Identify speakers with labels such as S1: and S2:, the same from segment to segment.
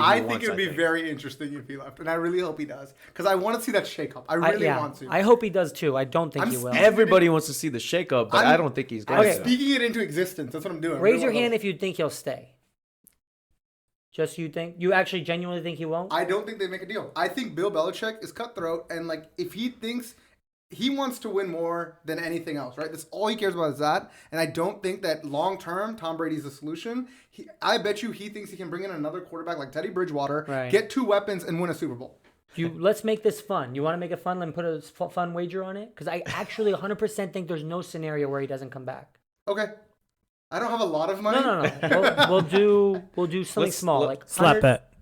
S1: I think it would be very interesting if he left, and I really hope he does, because I want to see that shakeup. I really want to.
S2: I hope he does too. I don't think he will.
S3: Everybody wants to see the shakeup, but I don't think he's going to.
S1: I'm speaking it into existence. That's what I'm doing.
S2: Raise your hand if you think he'll stay. Just you think? You actually genuinely think he won't?
S1: I don't think they make a deal. I think Bill Belichick is cutthroat, and like if he thinks he wants to win more than anything else, right? That's all he cares about is that. And I don't think that long term Tom Brady's the solution. I bet you he thinks he can bring in another quarterback like Teddy Bridgewater, get 2 weapons, and win a Super Bowl.
S2: Let's make this fun. You want to make it fun? Let me put a fun wager on it, because I actually 100% think there's no scenario where he doesn't come back.
S1: Okay. I don't have a lot of money.
S2: No. We'll do something small, like
S4: slap bet.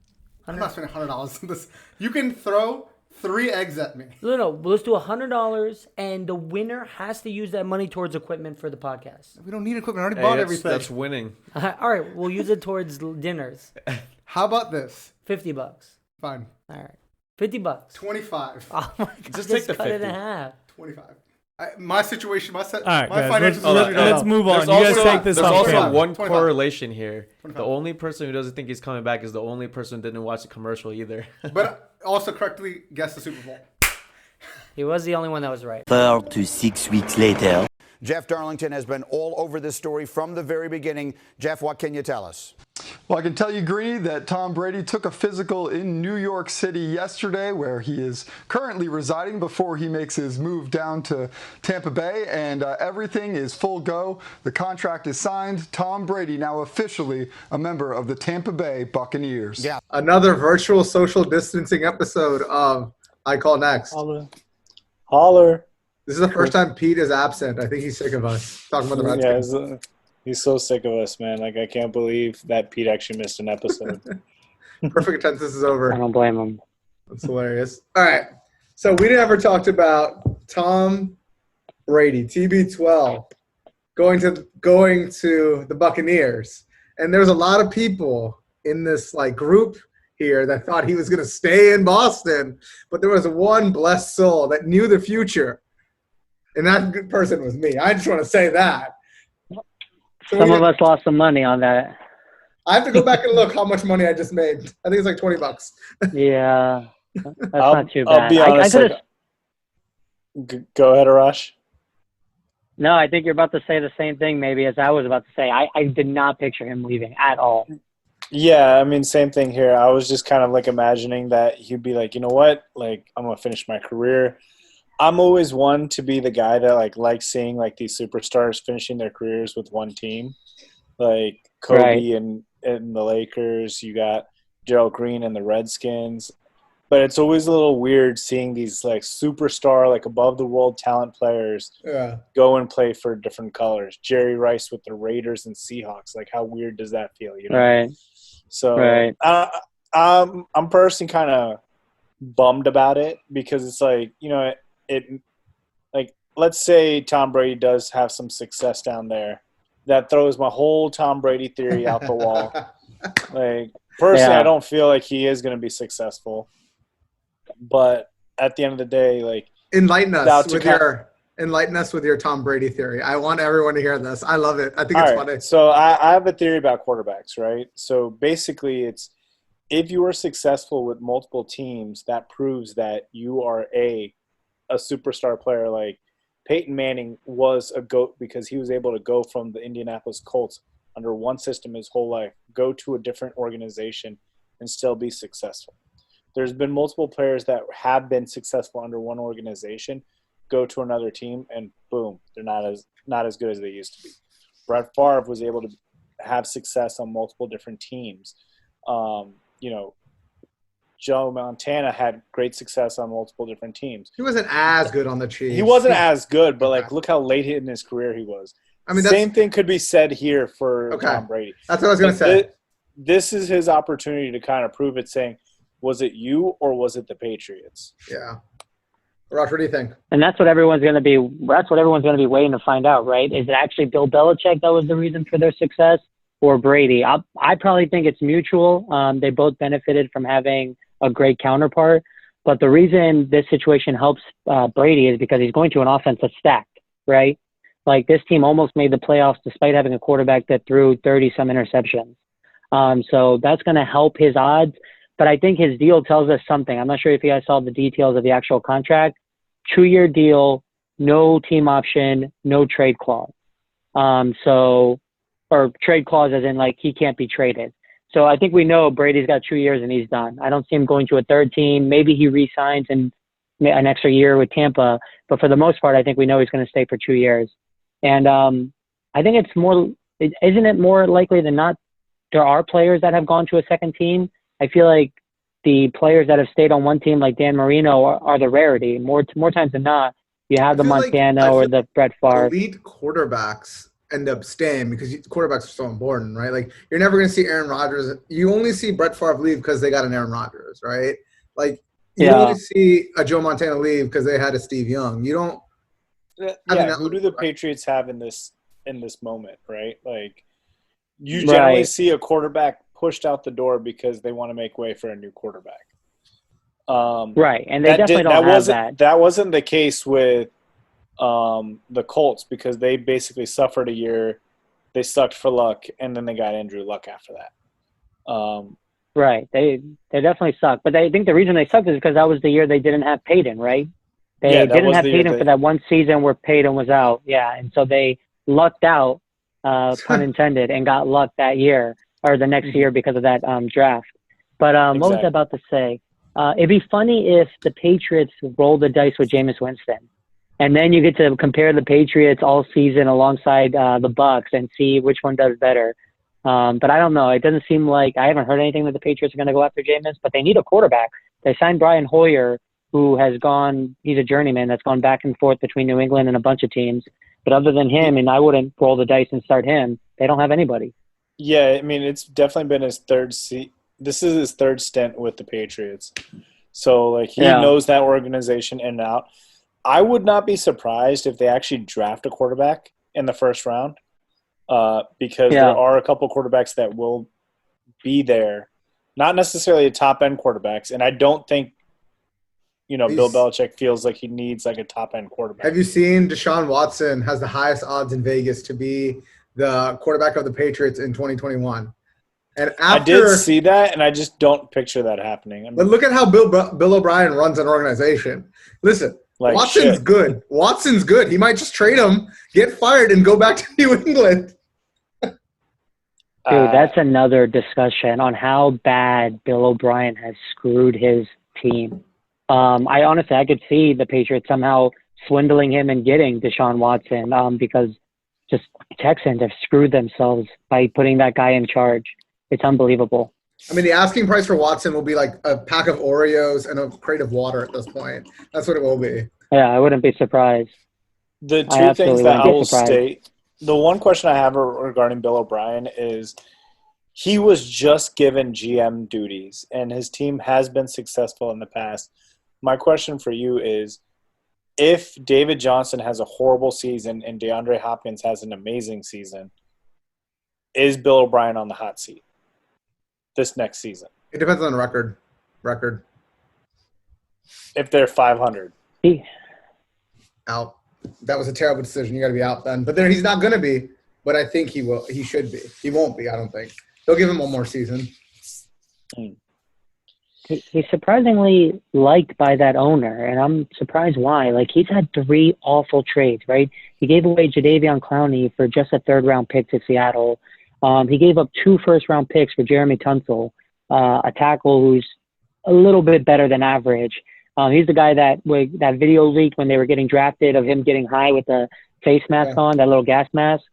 S1: I'm not spending $100 on this. You can throw 3 eggs at me.
S2: No. Let's do $100, and the winner has to use that money towards equipment for the podcast.
S1: We don't need equipment. I already bought everything.
S3: That's winning.
S2: All right, we'll use it towards dinners.
S1: How about this?
S2: $50.
S1: Fine.
S2: All right, $50.
S1: 25.
S2: Oh my God!
S3: Just take the
S2: cut
S3: 50.
S2: it in half.
S1: 25. My situation,
S4: All right, guys,
S1: finances.
S4: let's move on. You guys take this
S3: There's
S4: off.
S3: also one
S1: 25.
S3: correlation here.
S1: 25.
S3: The only person who doesn't think he's coming back is the only person who didn't watch the commercial either.
S1: But also correctly guessed the Super Bowl.
S2: He was the only one that was right.
S5: 4 to 6 weeks later.
S6: Jeff Darlington has been all over this story from the very beginning. Jeff, what can you tell us?
S7: Well, I can tell you, Greeny, that Tom Brady took a physical in New York City yesterday, where he is currently residing before he makes his move down to Tampa Bay, and everything is full go. The contract is signed. Tom Brady now officially a member of the Tampa Bay Buccaneers.
S6: Yeah.
S1: Another virtual social distancing episode of I Call Next.
S8: Holler.
S1: This is the first time Pete is absent. I think he's sick of us talking about the Redskins.
S8: Yeah, he's so sick of us, man. Like, I can't believe that Pete actually missed an episode.
S1: Perfect attendance is over.
S2: I don't blame him.
S1: That's hilarious. All right. So we never talked about Tom Brady, TB12, going to the Buccaneers. And there's a lot of people in this like group here that thought he was going to stay in Boston, but there was one blessed soul that knew the future. And that person was me. I just want to say that. So
S2: some of us lost some money on that.
S1: I have to go back and look how much money I just made. I think it's like $20.
S2: Yeah. That's not too bad.
S8: I'll be honest. Go ahead, Arash.
S2: No, I think you're about to say the same thing maybe as I was about to say. I did not picture him leaving at all.
S8: Yeah, I mean, same thing here. I was just kind of like imagining that he'd be like, you know what? Like, I'm going to finish my career. I'm always one to be the guy that likes seeing like these superstars finishing their careers with one team, like Kobe and the Lakers. You got Gerald Green and the Redskins, but it's always a little weird seeing these like superstar, like above the world talent players go and play for different colors. Jerry Rice with the Raiders and Seahawks. Like, how weird does that feel? You know?
S2: Right.
S8: So I'm personally kind of bummed about it because it's like, you know, it like, let's say Tom Brady does have some success down there. That throws my whole Tom Brady theory out the wall. Like, personally, I don't feel like he is going to be successful. But at the end of the day, like, enlighten us
S1: with your Tom Brady theory. I want everyone to hear this. I love it. I think it's funny.
S8: So I have a theory about quarterbacks, right? So basically, it's if you are successful with multiple teams, that proves that you are a superstar player. Like Peyton Manning was a GOAT because he was able to go from the Indianapolis Colts under one system his whole life, go to a different organization, and still be successful. There's been multiple players that have been successful under one organization, go to another team, and boom, they're not as good as they used to be. Brett Favre was able to have success on multiple different teams. You know, Joe Montana had great success on multiple different teams.
S1: He wasn't as good on the Chiefs.
S8: He wasn't as good, but like, look how late in his career he was. I mean, same thing could be said here for Tom Brady.
S1: That's what I was going to say.
S8: This is his opportunity to kind of prove it, saying, was it you or was it the Patriots?
S1: Yeah. Rosh, what do you think?
S2: And that's what everyone's going to be waiting to find out, right? Is it actually Bill Belichick that was the reason for their success, or Brady? I probably think it's mutual. They both benefited from having a great counterpart. But the reason this situation helps Brady is because he's going to an offense that's stacked, right? Like, this team almost made the playoffs despite having a quarterback that threw 30-some interceptions. So that's going to help his odds. But I think his deal tells us something. I'm not sure if you guys saw the details of the actual contract. 2-year deal, no team option, no trade clause. Or trade clause as in like he can't be traded. So I think we know Brady's got 2 years and he's done. I don't see him going to a third team. Maybe he re-signs in an extra year with Tampa. But for the most part, I think we know he's going to stay for 2 years. And I think isn't it more likely than not there are players that have gone to a second team? I feel like the players that have stayed on one team like Dan Marino are the rarity. More times than not, you have the Montana or the Brett Favre.
S1: Elite quarterbacks end up staying because quarterbacks are so important, right? Like you're never going to see Aaron Rodgers. You only see Brett Favre leave because they got an Aaron Rodgers, right? Like you only see a Joe Montana leave because they had a Steve Young. You don't.
S8: Who do the Patriots have in this moment, right? Like you generally see a quarterback pushed out the door because they want to make way for a new quarterback.
S2: Right, and they definitely don't have that.
S8: That wasn't the case with the Colts because they basically suffered a year. They sucked for luck, and then they got Andrew Luck after that.
S2: Right, they definitely sucked. But I think the reason they sucked is because that was the year they didn't have Peyton, right? They didn't have Peyton for that one season where Peyton was out. Yeah, and so they lucked out, pun intended, and got luck that year or the next year because of that draft. But what was I about to say? It'd be funny if the Patriots rolled the dice with Jameis Winston. And then you get to compare the Patriots all season alongside the Bucs and see which one does better. But I don't know. It doesn't seem like – I haven't heard anything that the Patriots are going to go after Jameis, but they need a quarterback. They signed Brian Hoyer, who has gone – he's a journeyman that's gone back and forth between New England and a bunch of teams. But other than him, and I wouldn't roll the dice and start him, they don't have anybody.
S8: Yeah, I mean, it's definitely been his third this is his third stint with the Patriots. So, like, he knows that organization in and out. I would not be surprised if they actually draft a quarterback in the first round because there are a couple quarterbacks that will be there. Not necessarily top-end quarterbacks, and I don't think, Bill Belichick feels like he needs, like, a top-end quarterback.
S1: Have you seen Deshaun Watson has the highest odds in Vegas to be the quarterback of the Patriots in 2021? And
S8: I did see that, and I just don't picture that happening.
S1: But look at how Bill O'Brien runs an organization. Listen,
S8: like
S1: Watson's good. Watson's good. He might just trade him, get fired, and go back to New England.
S2: Dude, that's another discussion on how bad Bill O'Brien has screwed his team. I could see the Patriots somehow swindling him and getting Deshaun Watson because just Texans have screwed themselves by putting that guy in charge. It's unbelievable.
S1: I mean, the asking price for Watson will be like a pack of Oreos and a crate of water at this point. That's what it will be.
S2: Yeah, I wouldn't be surprised.
S8: The two things that I will state, the one question I have regarding Bill O'Brien is he was just given GM duties, and his team has been successful in the past. My question for you is, if David Johnson has a horrible season and DeAndre Hopkins has an amazing season, is Bill O'Brien on the hot seat this next season?
S1: It depends on the record.
S8: If they're 500.
S1: Out. That was a terrible decision. You got to be out then. But then he's not going to be. But I think he will. He should be. He won't be, I don't think. They'll give him one more season.
S2: He's surprisingly liked by that owner, and I'm surprised why. Like, he's had 3 awful trades, right? He gave away Jadeveon Clowney for just a third-round pick to Seattle. He gave up 2 first-round picks for Jeremy Tunsil, a tackle who's a little bit better than average. He's the guy that video leaked when they were getting drafted of him getting high with the face mask on, that little gas mask.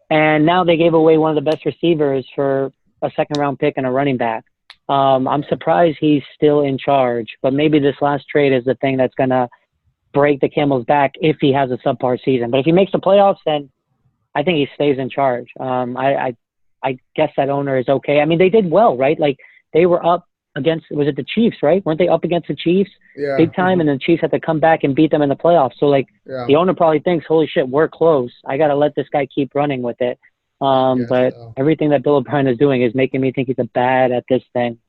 S2: And now they gave away one of the best receivers for a second-round pick and a running back. I'm surprised he's still in charge, but maybe this last trade is the thing that's going to break the camel's back if he has a subpar season. But if he makes the playoffs, then I think he stays in charge. I guess that owner is okay. I mean, they did well, right? Like, they were up against, was it the Chiefs, right? Weren't they up against the Chiefs big time? And the Chiefs had to come back and beat them in the playoffs. So, like, the owner probably thinks, holy shit, we're close. I got to let this guy keep running with it. But everything that Bill O'Brien is doing is making me think he's bad at this thing.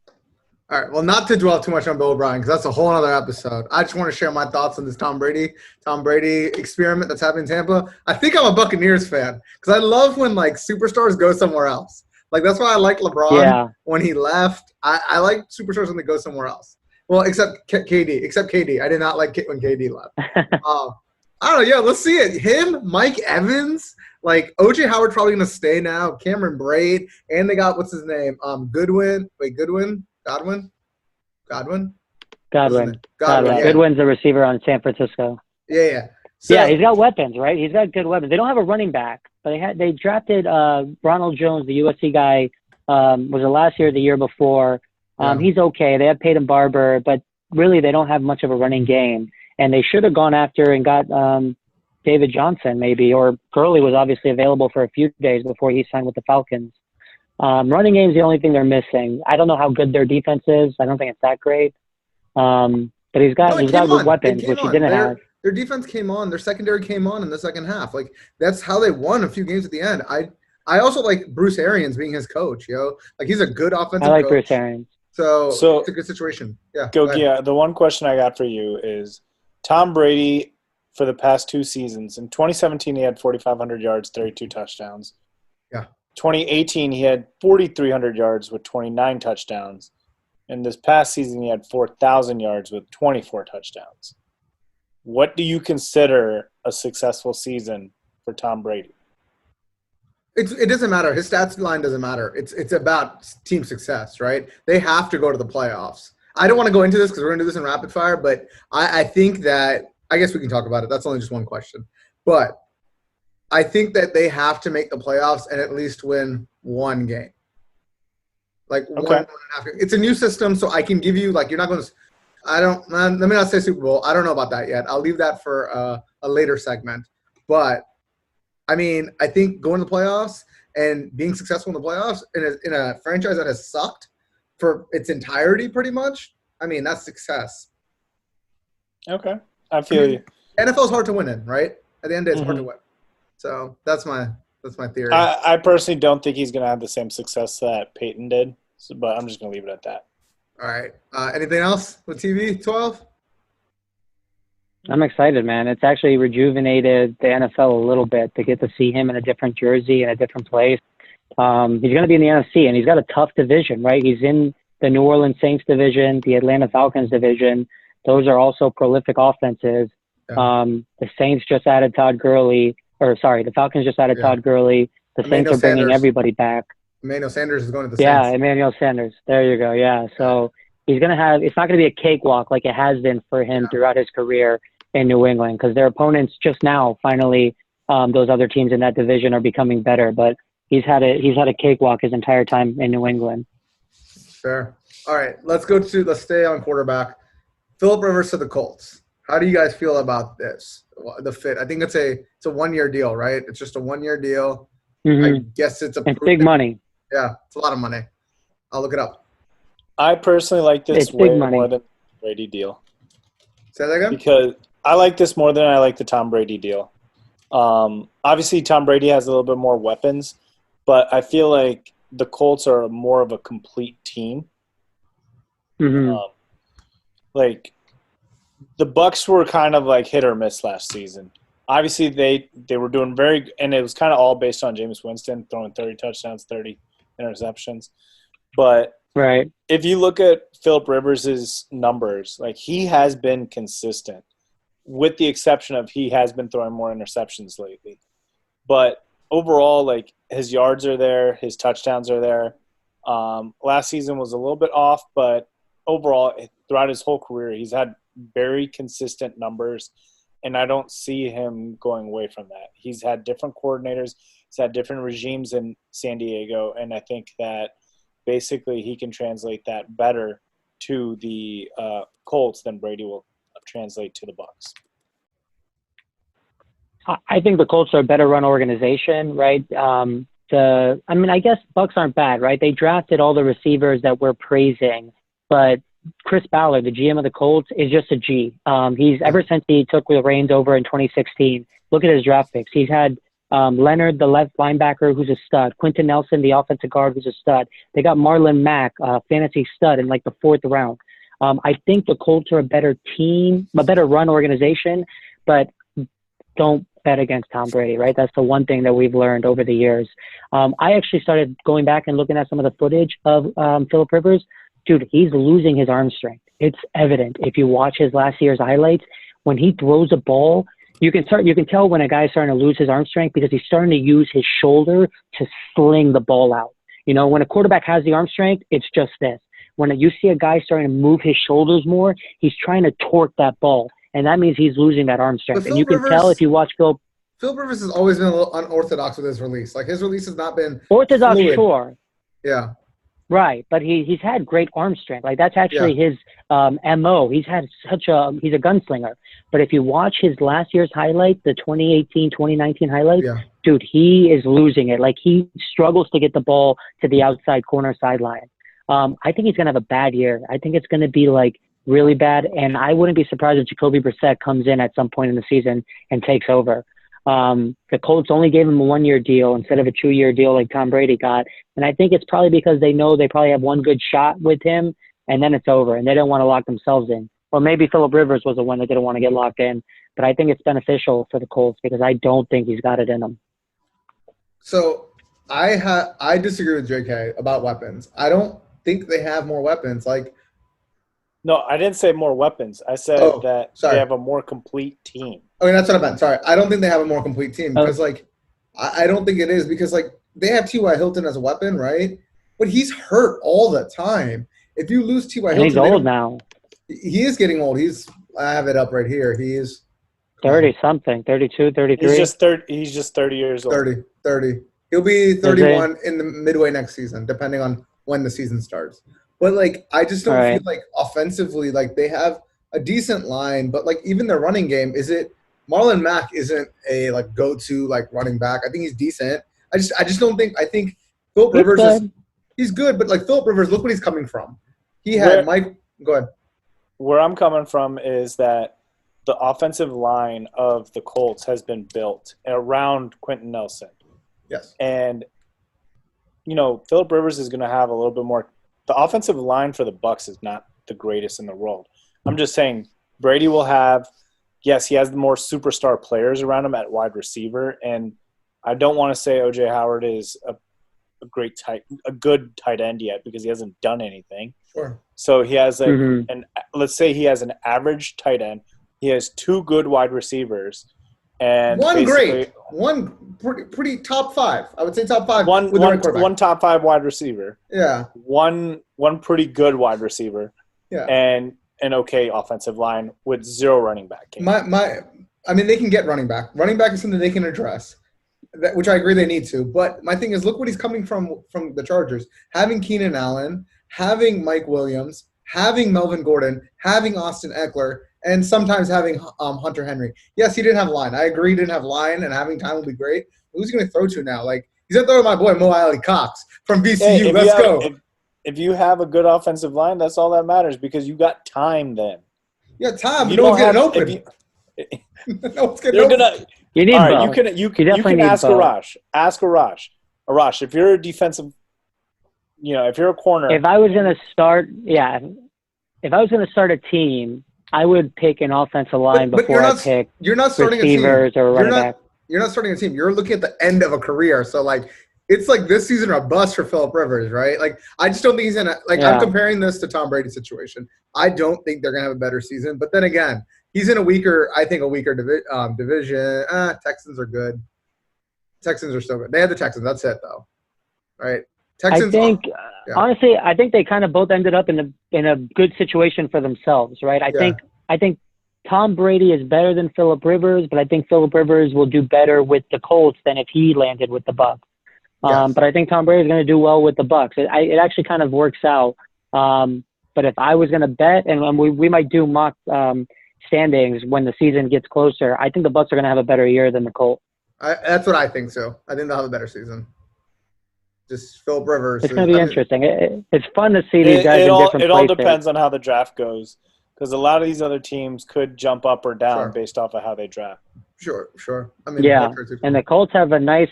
S1: All right. Well, not to dwell too much on Bill O'Brien because that's a whole other episode. I just want to share my thoughts on this Tom Brady experiment that's happening in Tampa. I think I'm a Buccaneers fan because I love when, like, superstars go somewhere else. Like that's why I like LeBron when he left. I like superstars when they go somewhere else. Well, except KD. Except KD. I did not like it when KD left. I don't know. Yeah, let's see it. Him, Mike Evans, like OJ Howard's probably gonna stay now. Cameron Braid, and they got what's his name? Goodwin. Wait, Godwin.
S2: Godwin.
S1: Yeah.
S2: Goodwin's the receiver on San Francisco.
S1: Yeah. So,
S2: yeah, he's got weapons, right? He's got good weapons. They don't have a running back, but they drafted Ronald Jones, the USC guy. Was it last year or the year before? He's okay. They have Peyton Barber, but really they don't have much of a running game. And they should have gone after and got David Johnson maybe, or Gurley was obviously available for a few days before he signed with the Falcons. Running game's the only thing they're missing. I don't know how good their defense is. I don't think it's that great. But he's got good weapons, which he didn't have.
S1: Their defense came on. Their secondary came on in the second half. Like that's how they won a few games at the end. I also like Bruce Arians being his coach. Like he's a good offensive coach.
S2: I like Bruce Arians.
S1: So it's a good situation. Yeah.
S8: Yeah. The one question I got for you is Tom Brady for the past 2 seasons. In 2017, he had 4,500 yards, 32 touchdowns.
S1: Yeah.
S8: 2018, he had 4,300 yards with 29 touchdowns. And this past season, he had 4,000 yards with 24 touchdowns. What do you consider a successful season for Tom Brady?
S1: It doesn't matter. His stats line doesn't matter. It's about team success, right? They have to go to the playoffs. I don't want to go into this because we're going to do this in rapid fire, but I think that – I guess we can talk about it. That's only just one question. But I think that they have to make the playoffs and at least win one game. Like one and a half. It's a new system, so I can give you – like you're not going to – let me not say Super Bowl. I don't know about that yet. I'll leave that for a later segment. But, I mean, I think going to the playoffs and being successful in the playoffs in a franchise that has sucked for its entirety pretty much, I mean, that's success.
S8: Okay. I feel you.
S1: NFL is hard to win in, right? At the end of the day, it's hard to win. So that's my theory.
S8: I personally don't think he's going to have the same success that Peyton did, but I'm just going to leave it at that.
S1: All right. Anything else with TV 12?
S2: I'm excited, man. It's actually rejuvenated the NFL a little bit to get to see him in a different jersey in a different place. He's going to be in the NFC, and he's got a tough division, right? He's in the New Orleans Saints division, the Atlanta Falcons division. Those are also prolific offenses.
S1: Yeah.
S2: The Saints just added Todd Gurley. The Falcons just added Todd Gurley. The Saints are bringing everybody back.
S1: Emmanuel Sanders is going to the
S2: Saints.
S1: Yeah,
S2: Emmanuel Sanders. There you go. Yeah. So he's going to have – it's not going to be a cakewalk like it has been for him throughout his career in New England because their opponents just now finally those other teams in that division are becoming better. But he's had a cakewalk his entire time in New England.
S1: Fair. All right. Let's stay on quarterback. Phillip Rivers to the Colts. How do you guys feel about this? The fit. I think it's a 1-year deal, right? It's just a 1-year deal.
S2: Mm-hmm.
S1: I guess it's
S2: big money.
S1: Yeah, it's a lot of money. I'll look it up.
S8: I personally like this way more than the Brady deal.
S1: Say that again?
S8: Because I like this more than I like the Tom Brady deal. Obviously, Tom Brady has a little bit more weapons, but I feel like the Colts are more of a complete team.
S2: Mm-hmm.
S8: Like the Bucs were kind of like hit or miss last season. Obviously, they were doing very – and it was kind of all based on Jameis Winston throwing 30 touchdowns, 30 interceptions. But if you look at Phillip Rivers' numbers, like he has been consistent with the exception of he has been throwing more interceptions lately. But overall, like his yards are there, his touchdowns are there. Last season was a little bit off, but overall, throughout his whole career, he's had very consistent numbers, and I don't see him going away from that. He's had different coordinators. He's had different regimes in San Diego, and I think that basically he can translate that better to the Colts than Brady will translate to the Bucs.
S2: I think the Colts are a better run organization, right? I guess Bucs aren't bad, right? They drafted all the receivers that we're praising, but Chris Ballard, the GM of the Colts, is just a G. He's ever since he took the reins over in 2016. Look at his draft picks. He's had Leonard, the left linebacker, who's a stud. Quentin Nelson, the offensive guard, who's a stud. They got Marlon Mack, fantasy stud, in like the 4th round. I think the Colts are a better team, a better run organization, but don't bet against Tom Brady, right? That's the one thing that we've learned over the years. I actually started going back and looking at some of the footage of Phillip Rivers. Dude, he's losing his arm strength. It's evident if you watch his last year's highlights. When he throws a ball, you can tell when a guy's starting to lose his arm strength because he's starting to use his shoulder to sling the ball out. You know, when a quarterback has the arm strength, it's just this. When you see a guy starting to move his shoulders more, he's trying to torque that ball, and that means he's losing that arm strength. And you can tell if you watch Phil
S1: Rivers has always been a little unorthodox with his release. Like, his release has not been
S2: orthodox,
S1: fluid.
S2: sure.
S1: Yeah.
S2: Right, but he's had great arm strength. Like, that's actually his MO. He's a gunslinger. But if you watch his last year's highlights, the 2018, 2019 highlights, dude, he is losing it. Like, he struggles to get the ball to the outside corner sideline. I think he's going to have a bad year. I think it's going to be, like, really bad. And I wouldn't be surprised if Jacoby Brissett comes in at some point in the season and takes over. The Colts only gave him a 1-year deal instead of a 2-year deal like Tom Brady got. And I think it's probably because they know they probably have one good shot with him, and then it's over, and they don't want to lock themselves in. Or maybe Phillip Rivers was the one that didn't want to get locked in. But I think it's beneficial for the Colts because I don't think he's got it in him.
S1: So I disagree with JK about weapons. I don't think they have more weapons. Like,
S8: no, I didn't say more weapons. I said that they have a more complete team.
S1: Okay, that's what I meant. Sorry. I don't think they have a more complete team because, like, I don't think it is because, like, they have T.Y. Hilton as a weapon, right? But he's hurt all the time. If you lose T.Y. Hilton,
S2: he's old now.
S1: He is getting old. I have it up right here. He is
S2: 30-something, 32, 33.
S8: He's just 30 years old.
S1: 30. He'll be 31 in the midway next season, depending on when the season starts. But, like, I just don't feel like offensively, like, they have a decent line, but, like, even their running game, Marlon Mack isn't a, like, go-to, like, running back. I think he's decent. I just don't think – I think Phillip Rivers he's good, but, like, Phillip Rivers, look what he's coming from. He had Mike – go ahead.
S8: Where I'm coming from is that the offensive line of the Colts has been built around Quentin Nelson.
S1: Yes.
S8: And, you know, Phillip Rivers is going to have a little bit more – the offensive line for the Bucs is not the greatest in the world. I'm just saying Brady will have – yes, he has the more superstar players around him at wide receiver, and I don't want to say O.J. Howard is a good tight end yet because he hasn't done anything.
S1: Sure.
S8: So he has let's say he has an average tight end. He has 2 good wide receivers, and
S1: one pretty top 5. I would say top 5.
S8: One top 5 wide receiver.
S1: Yeah.
S8: One pretty good wide receiver.
S1: Yeah.
S8: And an okay offensive line with 0 running back.
S1: I mean, they can get running back. Running back is something they can address, which I agree they need to. But my thing is, look what he's coming from the Chargers. Having Keenan Allen, having Mike Williams, having Melvin Gordon, having Austin Eckler, and sometimes having Hunter Henry. Yes, he didn't have line. I agree he didn't have line, and having time would be great. Who's he going to throw to now? Like, he's going to throw to my boy Mo Alley Cox from VCU.
S8: Hey,
S1: Let's go.
S8: If you have a good offensive line, that's all that matters because you got time then.
S1: You got time. No one's getting open. No one's getting open.
S2: You need
S8: all right, you can ask Arash. Ask Arash. Arash, if you're a defensive, if you're a corner.
S2: If I was going to start, a team, I would pick an offensive line before I pick receivers or running back.
S1: You're not starting a team. You're looking at the end of a career. So, like, it's like this season or a bust for Phillip Rivers, right? Like, I just don't think he's in I'm comparing this to Tom Brady's situation. I don't think they're going to have a better season. But then again, he's in a weaker division. Texans are good. Texans are still good. They had the Texans. That's it, though. Right? Texans.
S2: Honestly, I think they kind of both ended up in a good situation for themselves, right? I think Tom Brady is better than Phillip Rivers, but I think Phillip Rivers will do better with the Colts than if he landed with the Bucs.
S1: Yes.
S2: But I think Tom Brady is going to do well with the Bucs. It actually kind of works out. But if I was going to bet, and we might do mock standings when the season gets closer, I think the Bucs are going to have a better year than the Colts.
S1: That's what I think so. I think they'll have a better season. Just Phillip Rivers.
S2: It's going to be interesting. It's fun to see these guys in different places.
S8: It all depends on how the draft goes because a lot of these other teams could jump up or down based off of how they draft.
S1: Sure. I mean,
S2: and the Colts have a nice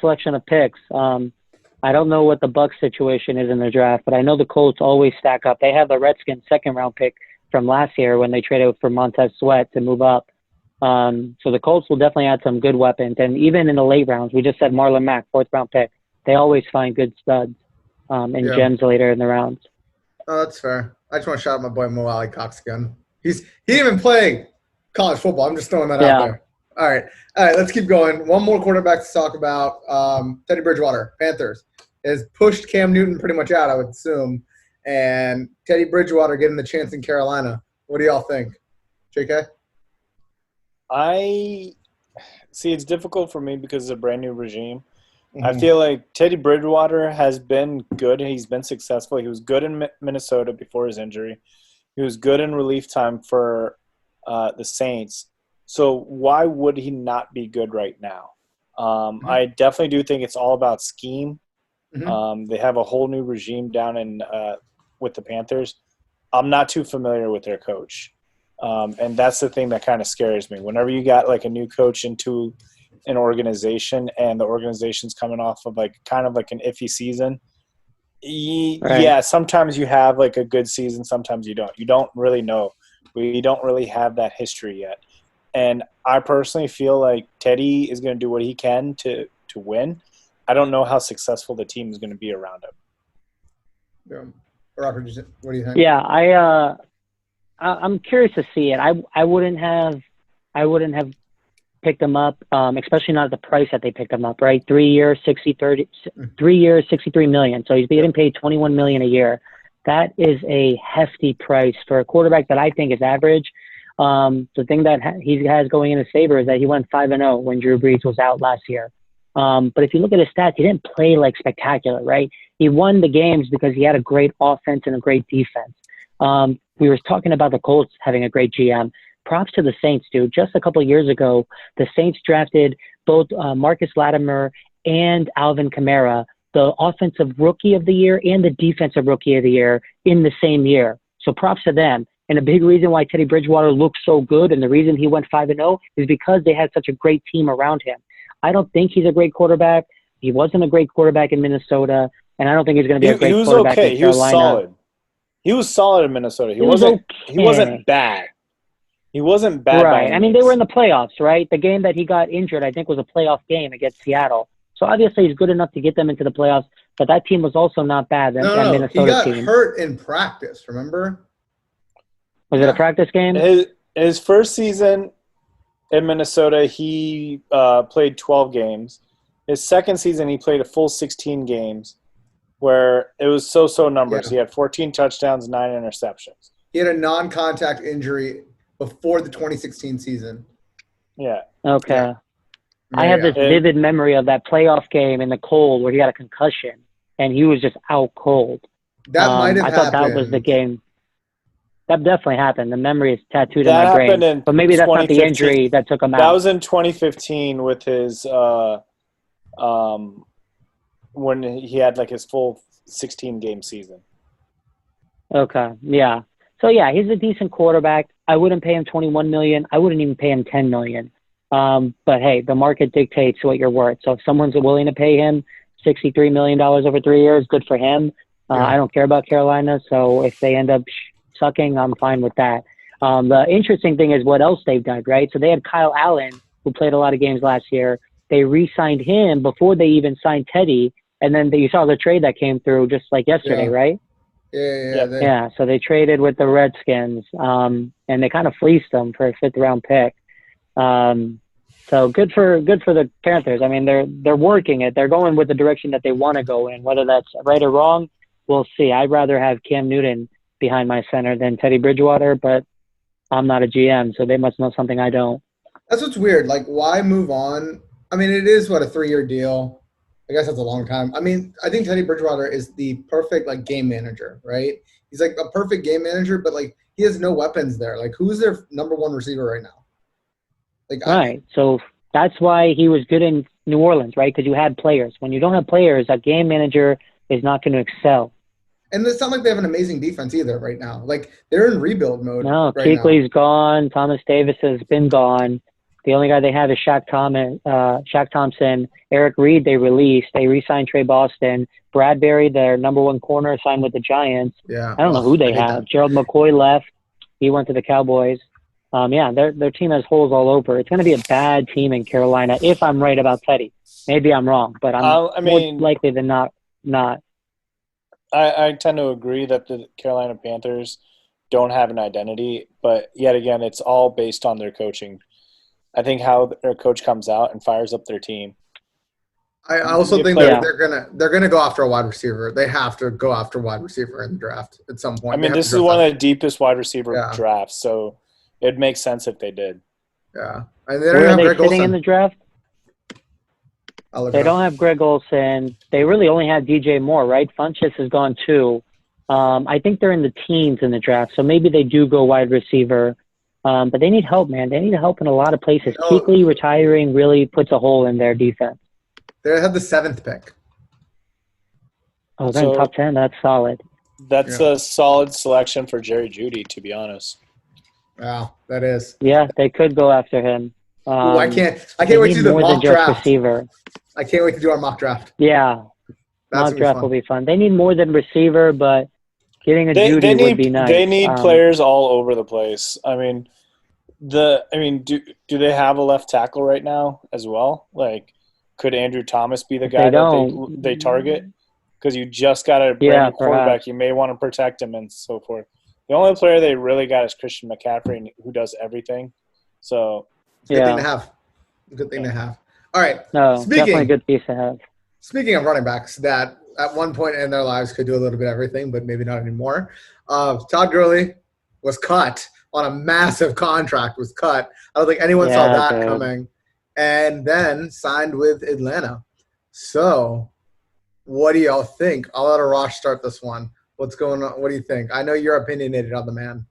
S2: selection of picks. I don't know what the Bucs situation is in their draft, but I know the Colts always stack up. They have the Redskins second-round pick from last year when they traded for Montez Sweat to move up. So the Colts will definitely add some good weapons. And even in the late rounds, we just said Marlon Mack, 4th-round pick. They always find good studs and gems later in the rounds.
S1: Oh, that's fair. I just want to shout out my boy Mo Ali Cox again. He even playing college football. I'm just throwing that out there. All right, let's keep going. One more quarterback to talk about. Teddy Bridgewater, Panthers, has pushed Cam Newton pretty much out, I would assume. And Teddy Bridgewater getting the chance in Carolina. What do y'all think? JK?
S8: I see it's difficult for me because it's a brand new regime. I feel like Teddy Bridgewater has been good. He's been successful. He was good in Minnesota before his injury. He was good in relief time for the Saints. So why would he not be good right now? I definitely do think it's all about scheme. They have a whole new regime down in with the Panthers. I'm not too familiar with their coach. And that's the thing that kind of scares me. Whenever you got like a new coach into an organization and the organization's coming off of like kind of like an iffy season, yeah, sometimes you have like a good season, sometimes you don't. You don't really know. We don't really have that history yet. And I personally feel like Teddy is going to do what he can to win. I don't know how successful the team is going to be around him.
S1: Robert, what do you think?
S2: Yeah, I'm curious to see it. I wouldn't have picked him up, especially not at the price that they picked him up, right? 3 years, 3 years, $63 million. So he's getting paid $21 million a year. That is a hefty price for a quarterback that I think is average. The thing that he has going in his favor is that he went 5-0 when Drew Brees was out last year. But if you look at his stats, he didn't play like spectacular, right? He won the games because he had a great offense and a great defense. We were talking about the Colts having a great GM. Props to the Saints, dude. Just a couple of years ago, the Saints drafted both Marcus Latimer and Alvin Kamara, the offensive rookie of the year and the defensive rookie of the year in the same year. So props to them. And a big reason why Teddy Bridgewater looks so good and the reason he went 5-0 is because they had such a great team around him. I don't think he's a great quarterback. He wasn't a great quarterback in Minnesota, and I don't think he's going to be a great quarterback in Carolina.
S8: He was solid. He was solid in Minnesota. He wasn't bad. He wasn't bad.
S2: Right. I mean, they were in the playoffs, right? The game that he got injured, I think, was a playoff game against Seattle. So obviously he's good enough to get them into the playoffs, but that team was also not bad. That Minnesota team.
S1: He got hurt in practice, remember?
S2: Was it a practice game?
S8: His first season in Minnesota, he played 12 games. His second season, he played a full 16 games where it was so-so numbers. Yeah. He had 14 touchdowns, 9 interceptions.
S1: He had a non-contact injury before the 2016 season.
S8: Yeah.
S2: Okay. Yeah. I have this vivid memory of that playoff game in the cold where he got a concussion, and he was just out cold.
S1: That might have happened.
S2: I thought that was the game. That definitely happened. The memory is tattooed in my brain. But maybe that's not the injury that took him out.
S8: That was in 2015 with his when he had like his full 16-game season.
S2: Okay, yeah. So yeah, he's a decent quarterback. I wouldn't pay him $21 million. I wouldn't even pay him $10 million. But hey, the market dictates what you're worth. So if someone's willing to pay him $63 million over 3 years, good for him. I don't care about Carolina. So if they end up sucking, I'm fine with that. The interesting thing is what else they've done, right? So they had Kyle Allen, who played a lot of games last year. They re-signed him before they even signed Teddy. And then you saw the trade that came through just like yesterday, right?
S1: Yeah.
S2: So they traded with the Redskins, and they kind of fleeced them for a 5th-round pick. So good for the Panthers. I mean, they're working it. They're going with the direction that they want to go in. Whether that's right or wrong, we'll see. I'd rather have Cam Newton behind my center than Teddy Bridgewater, but I'm not a GM, so they must know something I don't.
S1: That's what's weird. Like, why move on? I mean, it is, a 3-year deal. I guess that's a long time. I mean, I think Teddy Bridgewater is the perfect, game manager, right? He's, a perfect game manager, but, he has no weapons there. Who's their number one receiver right now?
S2: Right. So that's why he was good in New Orleans, right? Because you had players. When you don't have players, a game manager is not going to excel.
S1: And it's not like they have an amazing defense either right now. They're in rebuild mode.
S2: No,
S1: right
S2: Kuechly's gone. Thomas Davis has been gone. The only guy they have is Shaq Thompson. Eric Reed they released. They re-signed Trey Boston. Bradbury, their number one corner, signed with the Giants.
S1: Yeah.
S2: I don't know who they have. Gerald McCoy left. He went to the Cowboys. Yeah, their team has holes all over. It's going to be a bad team in Carolina if I'm right about Teddy. Maybe I'm wrong, but I'm more likely than not.
S8: I tend to agree that the Carolina Panthers don't have an identity, but yet again, it's all based on their coaching. I think how their coach comes out and fires up their team.
S1: I also think they're gonna go after a wide receiver. They have to go after a wide receiver in the draft at some point.
S8: I mean, this is one of the deepest wide receiver drafts, so it makes sense if they did.
S1: Yeah.
S2: And where are they sitting in the draft? They don't have Greg Olsen. They really only have DJ Moore, right? Funchess has gone too. I think they're in the teens in the draft, so maybe they do go wide receiver. But they need help, man. They need help in a lot of places. Kuechly retiring really puts a hole in their defense.
S1: They have the 7th pick.
S2: Oh, they're in top 10. That's solid.
S8: That's a solid selection for Jerry Jeudy, to be honest.
S1: Wow, that is.
S2: Yeah, they could go after him.
S1: I can't wait to do the mock draft.
S2: Receiver.
S1: I can't wait to do our mock draft.
S2: Yeah, mock draft will be fun. They need more than receiver, but getting a Jeudy would be nice.
S8: They need players all over the place. I mean, do they have a left tackle right now as well? Like, could Andrew Thomas be the guy that they target? Because you just got a brand new quarterback.
S2: Perhaps.
S8: You may want to protect him and so forth. The only player they really got is Christian McCaffrey, who does everything. So,
S1: good thing to have. Good thing to have. All right.
S2: No, definitely a good piece to have.
S1: Speaking of running backs that at one point in their lives could do a little bit of everything, but maybe not anymore. Todd Gurley was cut on a massive contract. I don't think anyone saw that coming. And then signed with Atlanta. So, what do y'all think? I'll let Arash start this one. What's going on? What do you think? I know you're opinionated on the man.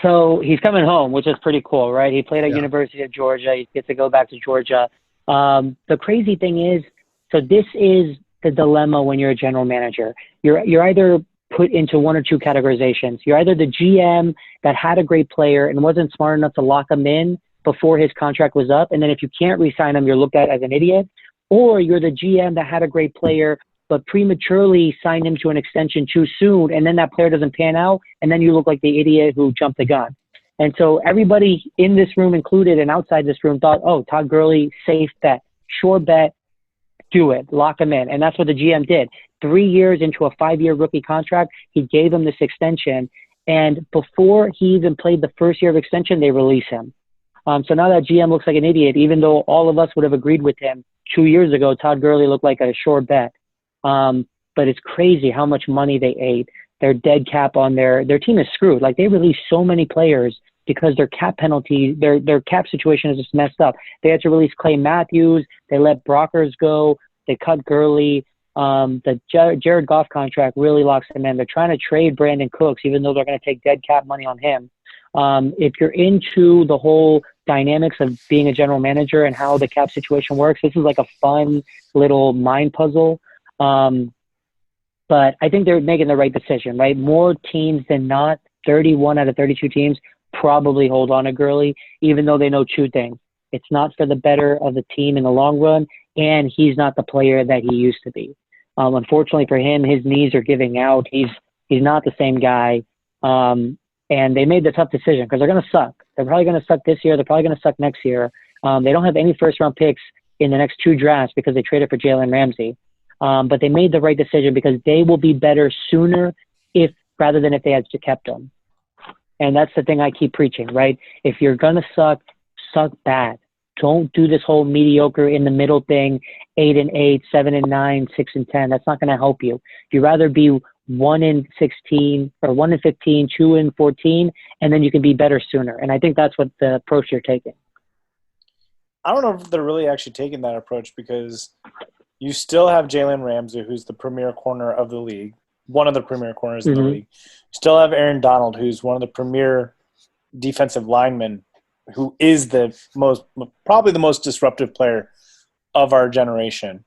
S2: So he's coming home, which is pretty cool, right? He played at University of Georgia. He gets to go back to Georgia. The crazy thing is, so this is the dilemma when you're a general manager. You're either put into one or two categorizations. You're either the GM that had a great player and wasn't smart enough to lock him in before his contract was up, and then if you can't re-sign him, you're looked at as an idiot. Or you're the GM that had a great player but prematurely signed him to an extension too soon, and then that player doesn't pan out, and then you look like the idiot who jumped the gun. And so everybody in this room included and outside this room thought, oh, Todd Gurley, safe bet, sure bet, do it, lock him in. And that's what the GM did. 3 years into a 5-year rookie contract, he gave him this extension, and before he even played the first year of extension, they release him. So now that GM looks like an idiot, even though all of us would have agreed with him 2 years ago, Todd Gurley looked like a sure bet. But it's crazy how much money they ate. Their dead cap on their team is screwed. Like, they released so many players because their cap penalty, their cap situation is just messed up. They had to release Clay Matthews. They let Brockers go. They cut Gurley. The Jared Goff contract really locks them in. They're trying to trade Brandon Cooks, even though they're going to take dead cap money on him. If you're into the whole dynamics of being a general manager and how the cap situation works, this is like a fun little mind puzzle. But I think they're making the right decision, right? More teams than not, 31 out of 32 teams probably hold on to Gurley, even though they know two things. It's not for the better of the team in the long run, and he's not the player that he used to be. Unfortunately for him, his knees are giving out. He's not the same guy. And they made the tough decision because they're going to suck. They're probably going to suck this year. They're probably going to suck next year. They don't have any first-round picks in the next 2 drafts because they traded for Jalen Ramsey. But they made the right decision because they will be better sooner rather than if they had kept him. And that's the thing I keep preaching, right? If you're going to suck bad. Don't do this whole mediocre in the middle thing, 8-8, 7-9, 6-10. That's not going to help you. You'd rather be 1-16 or 1-15, 2-14, and then you can be better sooner. And I think that's what the approach you're taking.
S8: I don't know if they're really actually taking that approach because you still have Jalen Ramsey, who's the premier corner of the league, one of the premier corners of the league. You still have Aaron Donald, who's one of the premier defensive linemen, who is probably the most disruptive player of our generation.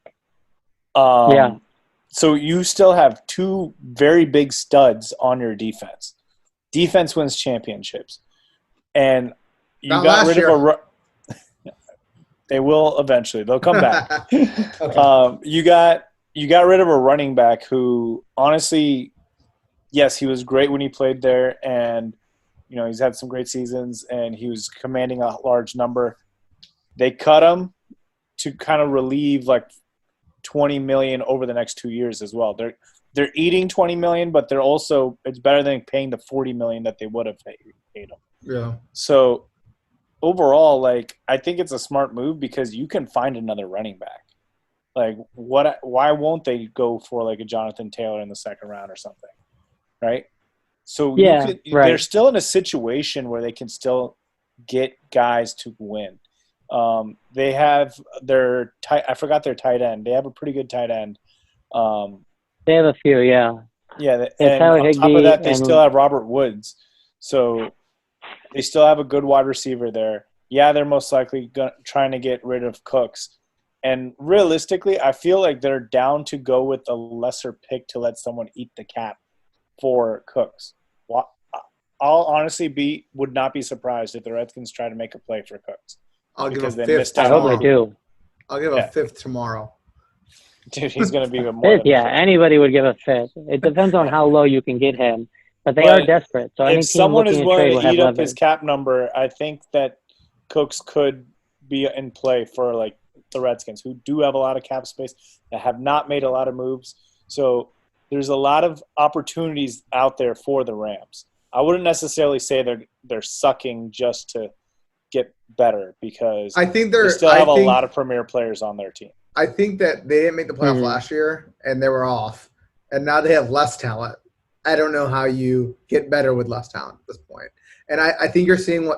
S8: So you still have 2 very big studs on your defense. Defense wins championships. And you got rid of they will eventually. They'll come back. Okay. You got rid of a running back who, honestly, yes, he was great when he played there, and he's had some great seasons, and he was commanding a large number. They cut him to kind of relieve like $20 million over the next 2 years as well. They're eating $20 million, but they're also, it's better than paying the $40 million that they would have paid him.
S1: Yeah.
S8: So overall, like, I think it's a smart move because you can find another running back. Like, why won't they go for like a Jonathan Taylor in the second round or something, right? So they're still in a situation where they can still get guys to win. They have I forgot their tight end. They have a pretty good tight end.
S2: They have a few, yeah.
S8: Yeah, and on top of that, they still have Robert Woods. So they still have a good wide receiver there. Yeah, they're most likely trying to get rid of Cooks. And realistically, I feel like they're down to go with a lesser pick to let someone eat the cap for Cooks. I'll honestly would not be surprised if the Redskins try to make a play for Cooks.
S1: I'll give
S8: because
S1: a
S8: they
S1: fifth.
S8: missed out.
S2: I hope they do.
S1: I'll give a fifth tomorrow.
S8: Dude, he's going to be even more.
S2: Yeah, anybody would give a fifth. It depends on how low you can get him. But they are desperate. So any
S8: if
S2: team
S8: someone is
S2: looking to trade
S8: willing
S2: will
S8: to
S2: have
S8: eat up
S2: leverage.
S8: his cap number, I think that Cooks could be in play for like the Redskins, who do have a lot of cap space, that have not made a lot of moves. So there's a lot of opportunities out there for the Rams. I wouldn't necessarily say they're sucking just to get better because
S1: I think
S8: they still have a lot of premier players on their team.
S1: I think that they didn't make the playoff last year and they were off, and now they have less talent. I don't know how you get better with less talent at this point. And I think you're seeing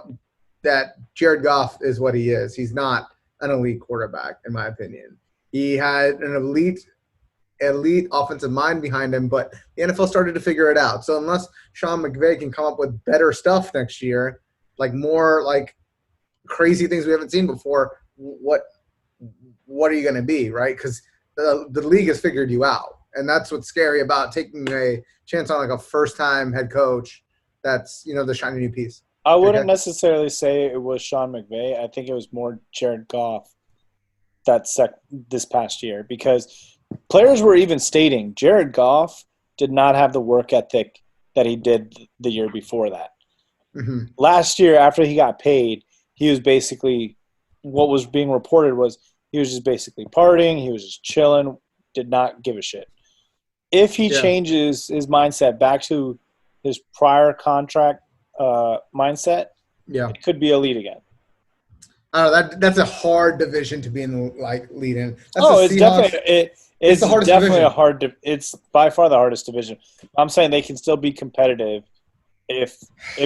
S1: that Jared Goff is what he is. He's not an elite quarterback, in my opinion. He had an elite offensive mind behind him, but the NFL started to figure it out. So unless Sean McVay can come up with better stuff next year, like more like crazy things we haven't seen before, what are you going to be, right? Because the league has figured you out. And that's what's scary about taking a chance on like a first-time head coach that's, the shiny new piece.
S8: I wouldn't necessarily say it was Sean McVay. I think it was more Jared Goff this past year because players were even stating Jared Goff did not have the work ethic that he did the year before that.
S1: Mm-hmm.
S8: Last year, after he got paid, he was basically – what was being reported was he was just basically partying. He was just chilling, did not give a shit. If he changes his mindset back to his prior contract mindset, it could be elite again.
S1: That's a hard division to be in, like, lead in.
S8: It's definitely it's
S1: the hardest
S8: definitely
S1: division.
S8: It's by far the hardest division. I'm saying they can still be competitive if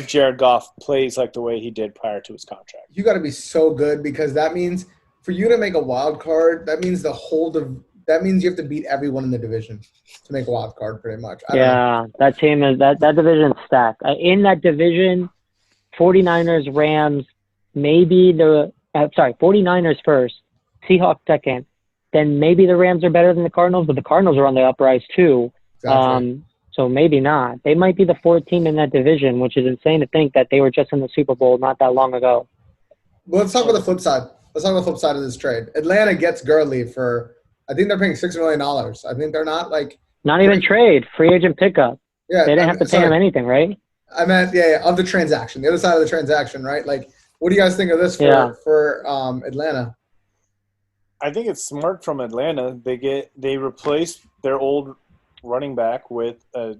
S8: Jared Goff plays like the way he did prior to his contract.
S1: You got to be so good because that means for you to make a wild card, that means that means you have to beat everyone in the division to make a wild card, pretty much.
S2: That team is that division's stacked. In that division, 49ers, Rams, maybe 49ers first, Seahawks second, then maybe the Rams are better than the Cardinals, but the Cardinals are on the uprise too.
S1: Exactly.
S2: So maybe not. They might be the fourth team in that division, which is insane to think that they were just in the Super Bowl not that long ago.
S1: Well, let's talk about the flip side. Let's talk about the flip side of this trade. Atlanta gets Gurley for, I think they're paying $6 million. I think they're not like –
S2: Not even trade, free agent pickup.
S1: Yeah,
S2: they didn't have to pay him anything, right?
S1: I meant, of the transaction, the other side of the transaction, right? Like, what do you guys think of this for Atlanta?
S8: I think it's smart from Atlanta. They replace their old running back with a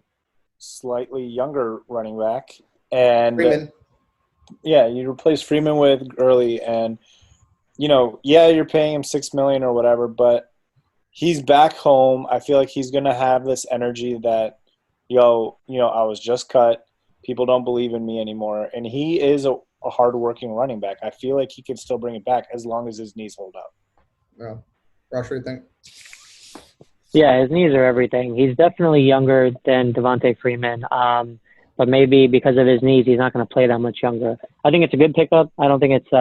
S8: slightly younger running back, and
S1: Freeman.
S8: You replace Freeman with Gurley, and you're paying him $6 million or whatever, but he's back home. I feel like he's gonna have this energy that, I was just cut. People don't believe in me anymore, and he is a hard-working running back. I feel like he can still bring it back as long as his knees hold up.
S1: Yeah, Rosh, what do you think?
S2: Yeah, his knees are everything. He's definitely younger than Devontae Freeman, but maybe because of his knees, he's not going to play that much younger. I think it's a good pickup. I don't think it's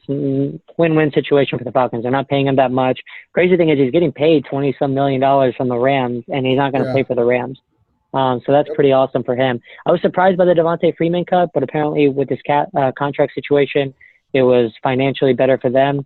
S2: a win-win situation for the Falcons. They're not paying him that much. Crazy thing is he's getting paid $20-some million from the Rams, and he's not going to play for the Rams. So that's pretty awesome for him. I was surprised by the Devontae Freeman cut, but apparently with this contract situation, it was financially better for them.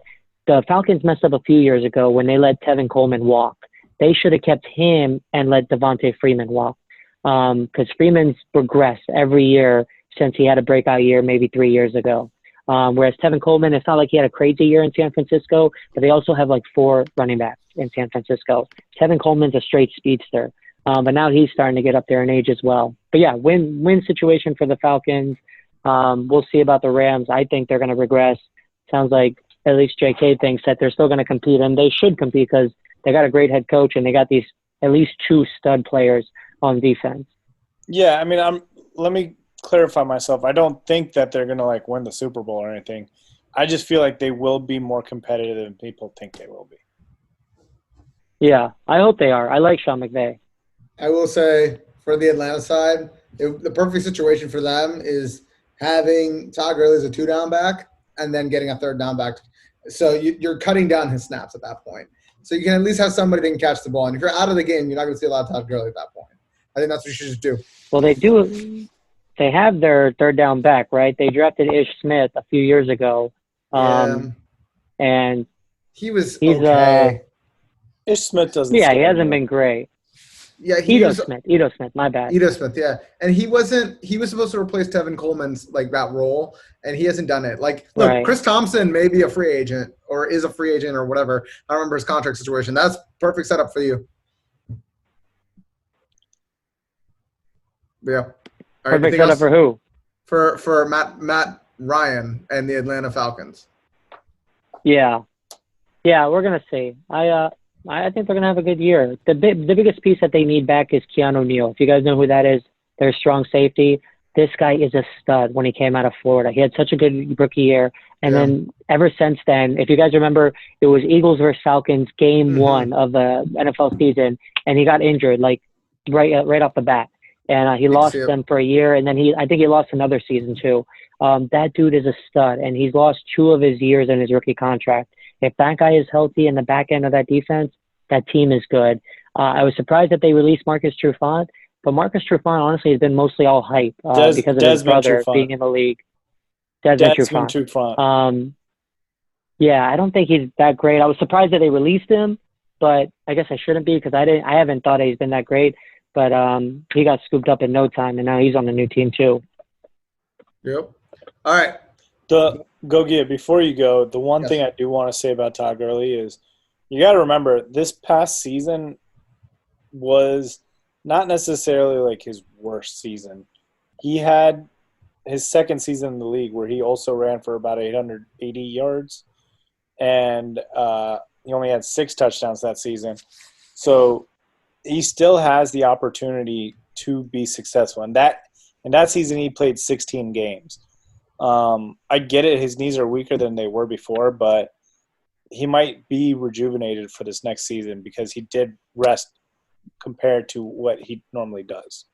S2: The Falcons messed up a few years ago when they let Tevin Coleman walk. They should have kept him and let Devontae Freeman walk because Freeman's regressed every year since he had a breakout year maybe 3 years ago. Whereas Tevin Coleman, it's not like he had a crazy year in San Francisco, but they also have like 4 running backs in San Francisco. Tevin Coleman's a straight speedster, but now he's starting to get up there in age as well. But yeah, win situation for the Falcons. We'll see about the Rams. I think they're going to regress. Sounds like at least JK thinks that they're still going to compete, and they should compete because they got a great head coach and they got these at least 2 stud players on defense.
S8: Yeah, I mean, let me clarify myself. I don't think that they're going to like win the Super Bowl or anything. I just feel like they will be more competitive than people think they will be.
S2: Yeah, I hope they are. I like Sean McVay.
S1: I will say for the Atlanta side, the perfect situation for them is having Todd Gurley as a 2-down back and then getting a 3rd down back. So you're cutting down his snaps at that point. So you can at least have somebody that can catch the ball. And if you're out of the game, you're not going to see a lot of Todd Gurley at that point. I think that's what you should just do.
S2: Well, they do. They have their 3rd down back, right? They drafted Ish Smith a few years ago. And
S1: he's
S2: okay.
S8: Ish Smith doesn't.
S2: Yeah, he hasn't been great.
S1: Yeah,
S2: Ito Smith, my bad.
S1: Ito Smith, yeah. And he was supposed to replace Tevin Coleman's like that role, and he hasn't done it. Like, look, right. Chris Thompson may be a free agent or is a free agent or whatever. I don't remember his contract situation. That's perfect setup for you. Yeah. All right,
S2: perfect setup for who?
S1: For Matt Ryan and the Atlanta Falcons.
S2: Yeah, we're gonna see. I think they're gonna have a good year. The biggest piece that they need back is Keanu Neal. If you guys know who that is, their strong safety. This guy is a stud when he came out of Florida. He had such a good rookie year. And then ever since then, if you guys remember, it was Eagles versus Falcons game 1 of the NFL season, and he got injured like right off the bat. And he lost them for a year, and then I think he lost another season too. That dude is a stud, and he's lost 2 of his years in his rookie contract. If that guy is healthy in the back end of that defense, that team is good. I was surprised that they released Marcus Trufant, but Marcus Trufant honestly has been mostly all hype because of his brother being in the league. Desmond Trufant. Yeah, I don't think he's that great. I was surprised that they released him, but I guess I shouldn't be because I haven't thought he's been that great. But he got scooped up in no time, and now he's on the new team too.
S1: Yep. All right.
S8: Before you go, the one thing I do want to say about Todd Gurley is you got to remember this past season was not necessarily like his worst season. He had his second season in the league where he also ran for about 880 yards, and he only had 6 touchdowns that season. So he still has the opportunity to be successful. And that season he played 16 games. I get it. His knees are weaker than they were before, but he might be rejuvenated for this next season because he did rest compared to what he normally does.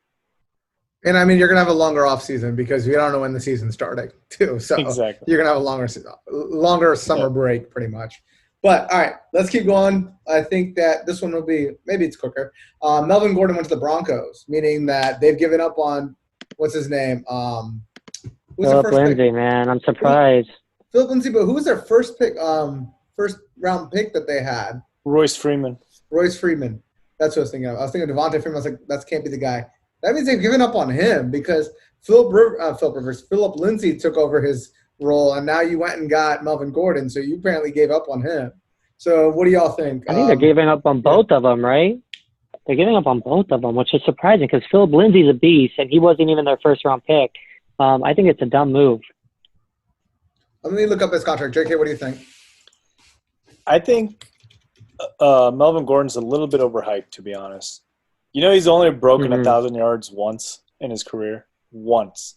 S1: And, I mean, you're going to have a longer offseason because we don't know when the season's starting, too. So
S8: exactly.
S1: You're going to have a longer summer break pretty much. But, all right, let's keep going. I think that this one will be – maybe it's quicker. Melvin Gordon went to the Broncos, meaning that they've given up on – what's his name?
S2: Philip Lindsay, man. I'm surprised.
S1: Philip Lindsay, but who was their first round pick that they had?
S8: Royce Freeman.
S1: That's what I was thinking of. I was thinking of Devontae Freeman. I was like, that can't be the guy. That means they've given up on him because Philip Lindsay took over his role, and now you went and got Melvin Gordon, so you apparently gave up on him. So what do y'all think?
S2: I think they're giving up on both of them, right? They're giving up on both of them, which is surprising because Philip Lindsay's a beast, and he wasn't even their first-round pick. I think it's a dumb move.
S1: Let me look up his contract. JK, what do you think?
S8: I think Melvin Gordon's a little bit overhyped, to be honest. You know, he's only broken 1,000 yards once in his career. Once.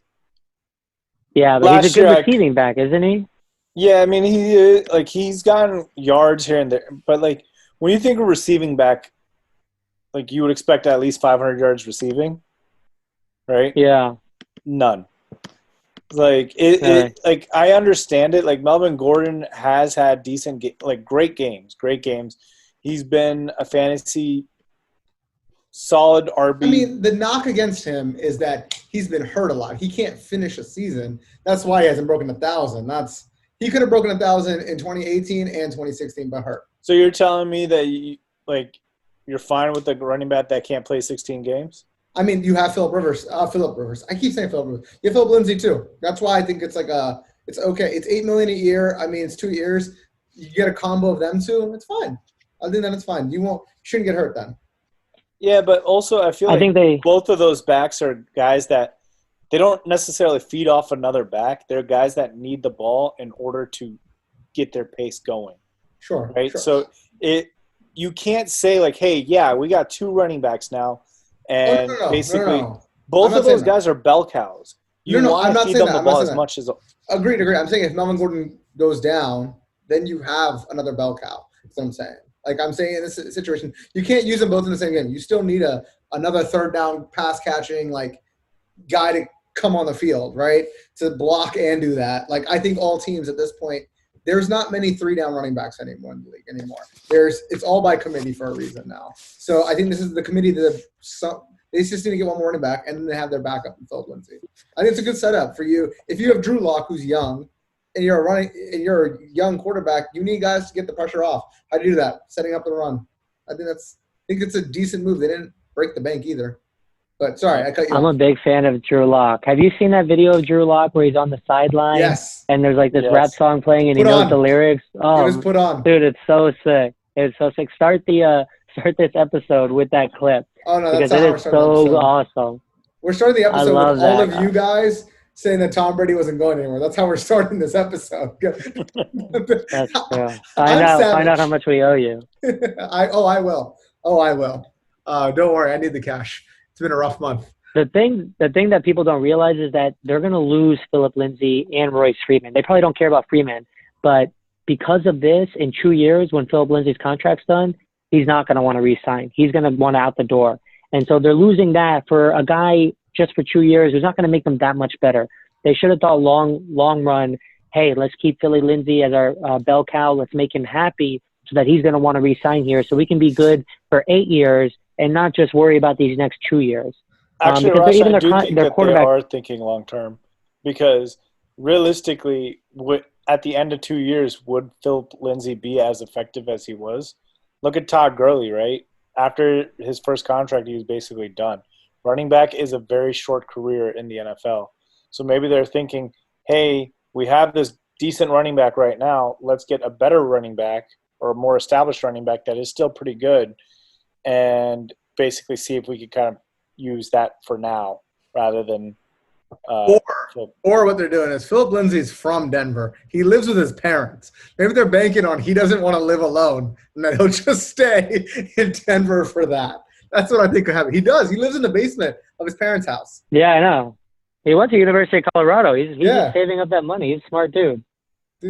S2: Yeah, but he's a good receiving back, isn't he?
S8: Yeah, I mean, he's gotten yards here and there. But, like, when you think of receiving back, like, you would expect at least 500 yards receiving, right?
S2: Yeah.
S8: None. Like, like, I understand it. Like, Melvin Gordon has had great games. He's been a fantasy solid RB.
S1: I mean, the knock against him is that he's been hurt a lot. He can't finish a season. That's why he hasn't broken 1,000. He could have broken 1,000 in 2018 and 2016, but hurt.
S8: So you're telling me that you're fine with the running back that can't play 16 games?
S1: I mean, you have Philip Rivers. I keep saying Philip Rivers. You have Philip Lindsay too. That's why I think it's it's okay. It's $8 million a year. I mean, it's 2 years. You get a combo of them two. It's fine. I think that it's fine. You shouldn't get hurt then.
S8: Yeah, but also I feel both of those backs are guys that they don't necessarily feed off another back. They're guys that need the ball in order to get their pace going.
S1: Sure.
S8: Right.
S1: Sure.
S8: So you can't say like, hey, yeah, we got 2 running backs now, and basically both of those guys are bell cows. You want to feed them the ball as much as.
S1: Agreed. I'm saying if Melvin Gordon goes down, then you have another bell cow. That's what I'm saying. Like I'm saying in this situation, you can't use them both in the same game. You still need another third down pass catching guy to come on the field, right? To block and do that. Like I think all teams at this point, there's not many 3-down running backs anymore in the league anymore. It's all by committee for a reason now. So I think this is the committee that they just need to get one more running back and then they have their backup in Philip Lindsay. I think it's a good setup for you. If you have Drew Lock, who's young, and you're a young quarterback, you need guys to get the pressure off. How do you do that? Setting up the run. I think it's a decent move. They didn't break the bank either. But sorry, I cut you off.
S2: I'm a big fan of Drew Lock. Have you seen that video of Drew Lock where he's on the sideline?
S1: Yes.
S2: And there's this rap song playing and he knows the lyrics? Oh,
S1: it was put on.
S2: Dude, it's so sick. It's so sick. Start this episode with that clip.
S1: Oh no,
S2: because
S1: that's
S2: it is so awesome.
S1: We're starting the episode with all of
S2: that.
S1: you guys saying that Tom Brady wasn't going anywhere. That's how we're starting this episode.
S2: That's true. Find out how much we owe you.
S1: I will. Don't worry, I need the cash. It's been a rough month.
S2: The thing that people don't realize is that they're going to lose Philip Lindsay and Royce Freeman. They probably don't care about Freeman, but because of this, in 2 years, when Philip Lindsay's contract's done, he's not going to want to re-sign. He's going to want out the door. And so they're losing that for a guy just for 2 years who's not going to make them that much better. They should have thought long run, hey, let's keep Philly Lindsay as our bell cow. Let's make him happy so that he's going to want to re-sign here so we can be good for 8 years and not just worry about these next 2 years.
S8: Actually, Rush, I do think that they are thinking long-term because realistically, at the end of 2 years, would Philip Lindsay be as effective as he was? Look at Todd Gurley, right? After his first contract, he was basically done. Running back is a very short career in the NFL. So maybe they're thinking, hey, we have this decent running back right now. Let's get a better running back or a more established running back that is still pretty good and basically see if we could kind of use that for now rather than
S1: or what they're doing is Philip Lindsay's from Denver. He lives with his parents. Maybe they're banking on he doesn't want to live alone and that he'll just stay in Denver for that. That's what I think could happen. He does. He lives in the basement of his parents' house.
S2: Yeah, I know. He went to University of Colorado. He's just saving up that money. He's a smart dude.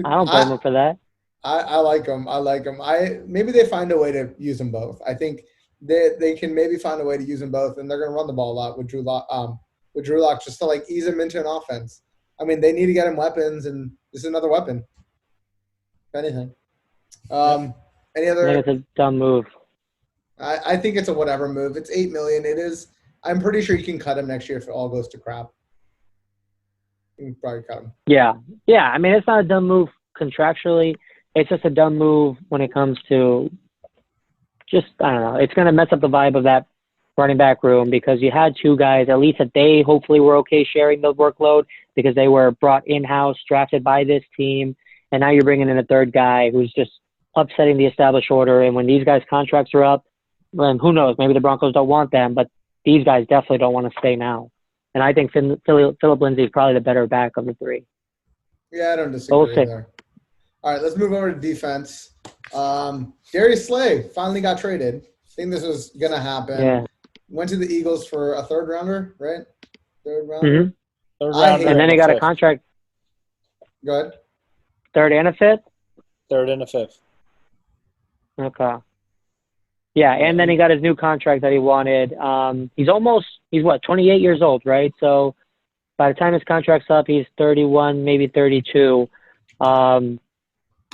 S2: I don't blame him for that.
S1: I like him. Maybe they find a way to use them both. I think they can maybe find a way to use them both, and they're going to run the ball a lot with Drew Lock just to ease him into an offense. I mean, they need to get him weapons, and this is another weapon. If anything. Any other?
S2: I think it's a dumb move.
S1: I think it's a whatever move. It's $8 million. It is. I'm pretty sure you can cut him next year if it all goes to crap. You can probably cut him.
S2: Yeah. I mean, it's not a dumb move contractually. It's just a dumb move when it comes to just, I don't know. It's going to mess up the vibe of that running back room because you had 2 guys, at least that they hopefully were okay sharing the workload because they were brought in-house, drafted by this team, and now you're bringing in a third guy who's just upsetting the established order. And when these guys' contracts are up, then who knows? Maybe the Broncos don't want them, but these guys definitely don't want to stay now. And I think Philip Lindsay is probably the better back of the 3.
S1: Yeah, I don't disagree there. All right, let's move over to defense. Darius Slay finally got traded. I think this was going to happen.
S2: Yeah.
S1: Went to the Eagles for a third rounder, right? Third rounder.
S2: Mm-hmm.
S8: Third rounder.
S2: And then he got a contract.
S1: Go ahead.
S2: Third and a fifth?
S8: Third and a fifth.
S2: Okay. Yeah, and then he got his new contract that he wanted. He's 28 years old, right? So by the time his contract's up, he's 31, maybe 32.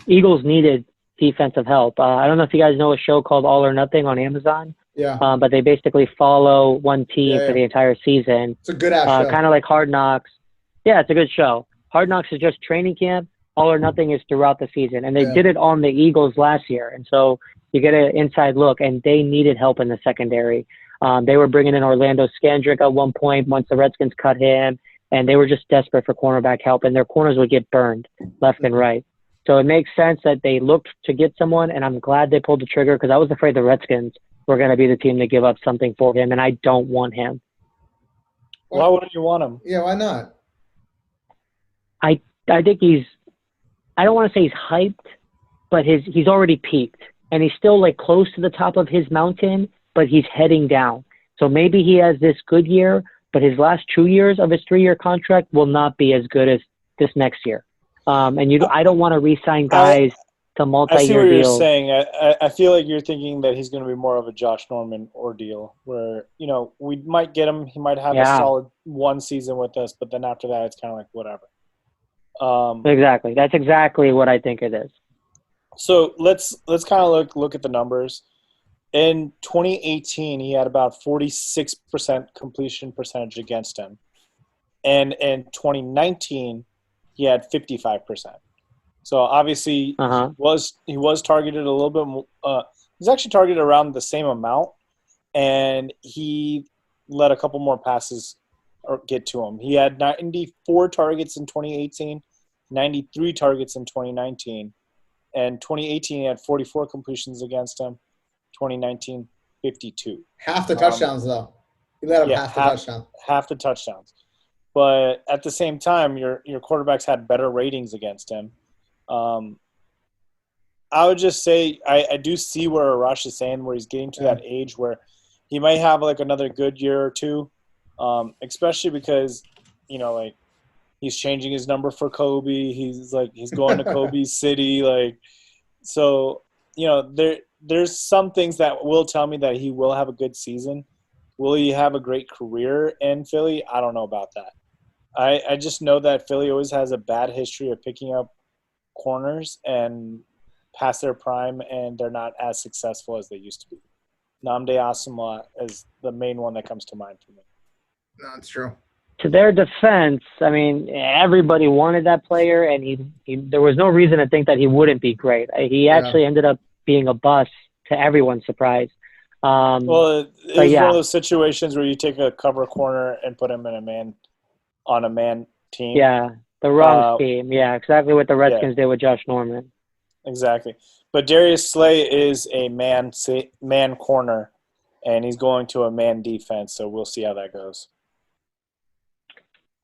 S2: Eagles needed defensive help. I don't know if you guys know a show called All or Nothing on Amazon.
S1: Yeah.
S2: But they basically follow one team for the entire season.
S1: It's a good ass show.
S2: Kind of like Hard Knocks. Yeah, it's a good show. Hard Knocks is just training camp. All or Nothing is throughout the season. And they did it on the Eagles last year. And so you get an inside look, and they needed help in the secondary. They were bringing in Orlando Scandrick at one point once the Redskins cut him, and they were just desperate for cornerback help, and their corners would get burned left and right. So it makes sense that they looked to get someone, and I'm glad they pulled the trigger because I was afraid the Redskins were going to be the team to give up something for him, and I don't want him.
S8: Why wouldn't you want him?
S1: Yeah, why not?
S2: I think I don't want to say he's hyped, but he's already peaked, and he's still like close to the top of his mountain, but he's heading down. So maybe he has this good year, but his last 2 years of his 3-year contract will not be as good as this next year. I don't want to re-sign guys to multi-year deals.
S8: I see what you're saying. I feel like you're thinking that he's going to be more of a Josh Norman ordeal where, we might get him. He might have a solid one season with us, but then after that, it's kind of like whatever.
S2: Exactly. That's exactly what I think it is.
S8: So let's kind of look at the numbers. In 2018, he had about 46% completion percentage against him. And in 2019, he had 55%. So obviously he was targeted a little bit more. He's actually targeted around the same amount, and he let a couple more passes get to him. He had 94 targets in 2018, 93 targets in 2019. And 2018, he had 44 completions against him. 2019, 52.
S1: Half the touchdowns, though. He let him half the touchdowns.
S8: Half the touchdowns. But at the same time, your quarterbacks had better ratings against him. I would just say I do see where Arash is saying, where he's getting to that age where he might have like another good year or two, especially because, he's changing his number for Kobe. He's going to Kobe's city. So, there's some things that will tell me that he will have a good season. Will he have a great career in Philly? I don't know about that. I just know that Philly always has a bad history of picking up corners and past their prime, and they're not as successful as they used to be. Nnamdi Asomugha is the main one that comes to mind for me.
S1: No, it's true.
S2: To their defense, I mean, everybody wanted that player, and he there was no reason to think that he wouldn't be great. He actually ended up being a bust, to everyone's surprise.
S8: Well, it was one of those situations where you take a cover corner and put him on a man team.
S2: Yeah, the wrong scheme. Yeah, exactly what the Redskins did with Josh Norman.
S8: Exactly. But Darius Slay is a man corner, and he's going to a man defense, so we'll see how that goes.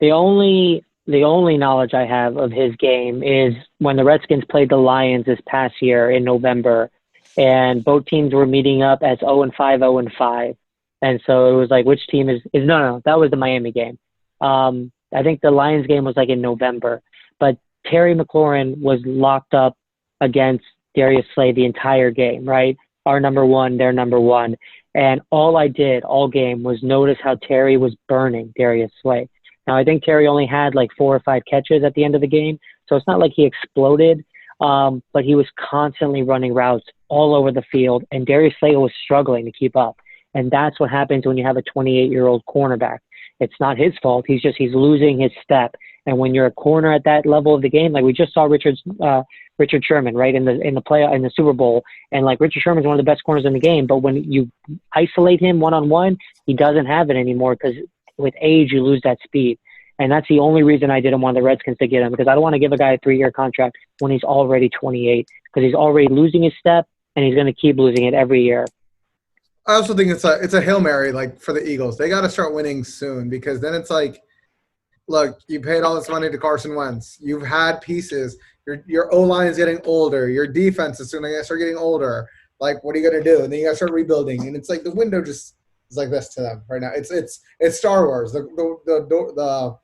S2: The only knowledge I have of his game is when the Redskins played the Lions this past year in November, and both teams were meeting up as 0-5, 0-5. And so it was like, which team is no, that was the Miami game. I think the Lions game was like in November, but Terry McLaurin was locked up against Darius Slay the entire game, right? Our number one, their number one. And all I did all game was notice how Terry was burning Darius Slay. Now, I think Terry only had like 4 or 5 catches at the end of the game, so it's not like he exploded, but he was constantly running routes all over the field, and Darius Slay was struggling to keep up. And that's what happens when you have a 28-year-old cornerback. It's not his fault. He's losing his step. And when you're a corner at that level of the game, like we just saw Richard Sherman, right, in the Super Bowl, and like Richard Sherman's one of the best corners in the game, but when you isolate him one-on-one, he doesn't have it anymore because with age, you lose that speed. And that's the only reason I didn't want the Redskins to get him, because I don't want to give a guy a 3-year contract when he's already 28, because he's already losing his step, and he's going to keep losing it every year.
S1: I also think it's a Hail Mary, like, for the Eagles. They got to start winning soon, because then it's like, look, you paid all this money to Carson Wentz. You've had pieces. Your O-line is getting older. Your defense is soon going to start getting older. Like, what are you going to do? And then you got to start rebuilding. And it's like the window just – is like this to them right now. It's Star Wars. The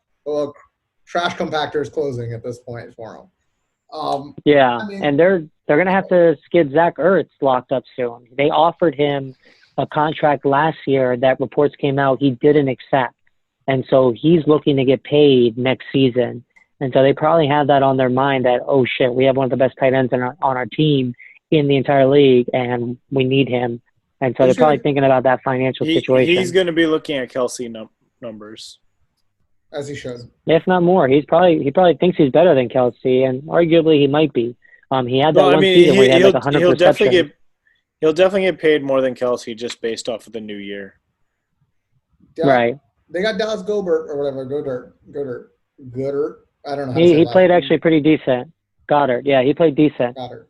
S1: trash compactor is closing at this point for them.
S2: And they're gonna have to get Zach Ertz locked up soon. They offered him a contract last year that reports came out he didn't accept, and so he's looking to get paid next season. And so they probably have that on their mind that, oh shit, we have one of the best tight ends on our team in the entire league, and we need him. And so they're probably thinking about that financial situation.
S8: He's going to be looking at Kelsey numbers.
S1: As he should.
S2: If not more. He probably thinks he's better than Kelsey, and arguably he might be. He had that season where he had like 100 receptions.
S8: He'll definitely get paid more than Kelsey just based off of the new year.
S2: Right.
S1: They got Dallas Goedert or whatever. Goedert. I don't know how to say
S2: He
S1: that.
S2: played actually pretty decent. Goddard. Yeah, he played decent.
S1: Goddard.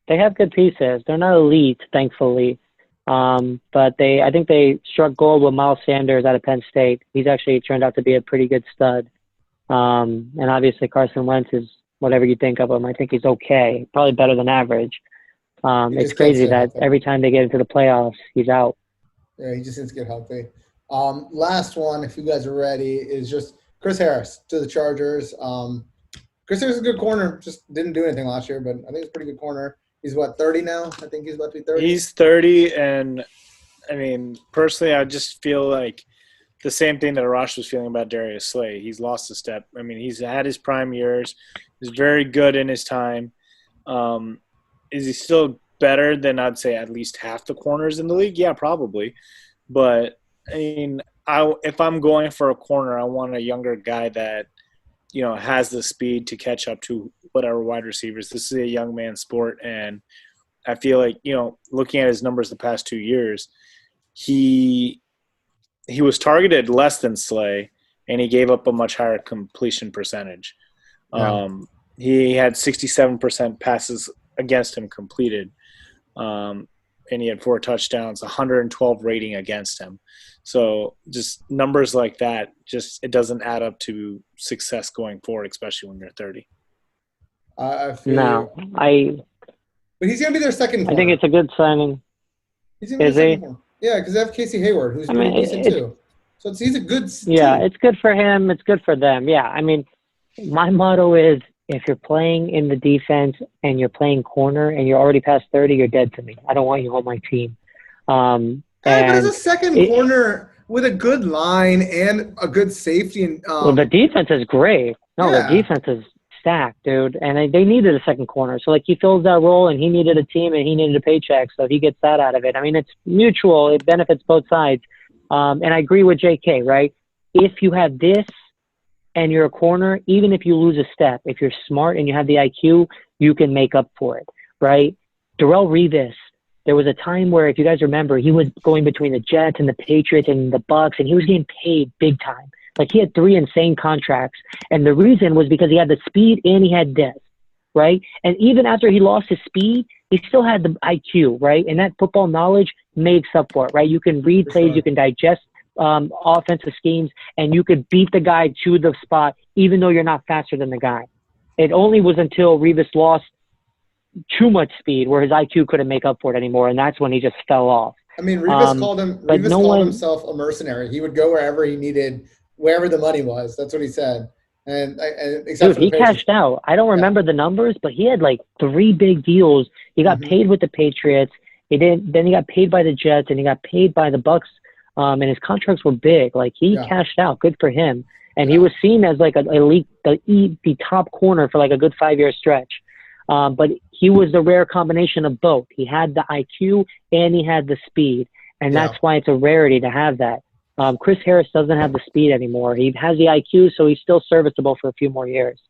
S2: They have good pieces. They're not elite, thankfully. But I think they struck gold with Miles Sanders out of Penn State. He's actually turned out to be a pretty good stud. And obviously Carson Wentz is whatever you think of him. I think he's okay, probably better than average. It's crazy that every time they get into the playoffs, he's out.
S1: Yeah, he just needs to get healthy. Last one, if you guys are ready, is just Chris Harris to the Chargers. Chris Harris is a good corner. Just didn't do anything last year, but I think it's a pretty good corner. He's, 30 now? I think he's about to be 30.
S8: He's 30, and, I mean, personally, I just feel like the same thing that Arash was feeling about Darius Slay. He's lost a step. I mean, he's had his prime years. He's very good in his time. Is he still better than, I'd say, at least half the corners in the league? Yeah, probably. But, I mean, if I'm going for a corner, I want a younger guy that, has the speed to catch up to whatever wide receivers. This is a young man's sport, and I feel like, looking at his numbers the past 2 years, he was targeted less than Slay, and he gave up a much higher completion percentage.
S1: Yeah.
S8: He had 67% passes against him completed, and he had 4 touchdowns, 112 rating against him. So just numbers like that, it doesn't add up to success going forward, especially when you're 30.
S1: I feel
S2: No,
S1: but he's going to be their second corner.
S2: I think it's a good signing.
S1: He's going to be their second corner. Yeah, because they have Casey Hayward, who's pretty decent too. So he's a good team.
S2: Yeah, it's good for him. It's good for them. Yeah, I mean, my motto is if you're playing in the defense and you're playing corner and you're already past 30, you're dead to me. I don't want you on my team.
S1: But as a second corner with a good line and a good safety. And
S2: well, the defense is great. No, the defense is stacked, dude. And they needed a second corner. So, he fills that role, and he needed a team, and he needed a paycheck. So he gets that out of it. I mean, it's mutual. It benefits both sides. And I agree with JK, right? If you have this and you're a corner, even if you lose a step, if you're smart and you have the IQ, you can make up for it, right? Darrelle Revis, there was a time where, if you guys remember, he was going between the Jets and the Patriots and the Bucks, and he was getting paid big time. He had 3 insane contracts, and the reason was because he had the speed and he had depth, right? And even after he lost his speed, he still had the IQ, right? And that football knowledge makes up for it, right? You can read plays, you can digest offensive schemes, and you could beat the guy to the spot, even though you're not faster than the guy. It only was until Revis lost too much speed where his IQ couldn't make up for it anymore, and that's when he just fell off.
S1: I mean, Revis called himself a mercenary. He would go wherever he needed, wherever the money was. That's what he said. And except
S2: dude, he cashed out. I don't remember the numbers, but he had 3 big deals. He got paid with the Patriots. Then he got paid by the Jets, and he got paid by the Bucks. And his contracts were big. He cashed out. Good for him. And he was seen as the top corner for a good 5-year stretch. But he was the rare combination of both. He had the IQ and he had the speed, and that's why it's a rarity to have that. Chris Harris doesn't have the speed anymore. He has the IQ, so he's still serviceable for a few more years.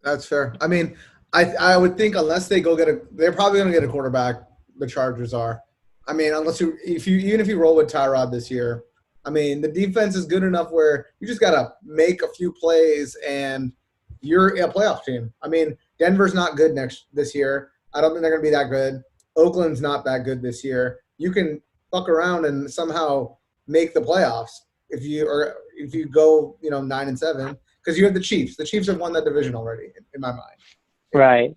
S1: That's fair. I mean, I would think unless they go they're probably going to get a quarterback. The Chargers are. I mean, even if you roll with Tyrod this year, I mean, the defense is good enough where you just got to make a few plays and you're a playoff team. I mean, Denver's not good this year. I don't think they're going to be that good. Oakland's not that good this year. You can fuck around and somehow make the playoffs if you go 9-7 because you have the Chiefs. The Chiefs have won that division already in my mind.
S2: Right.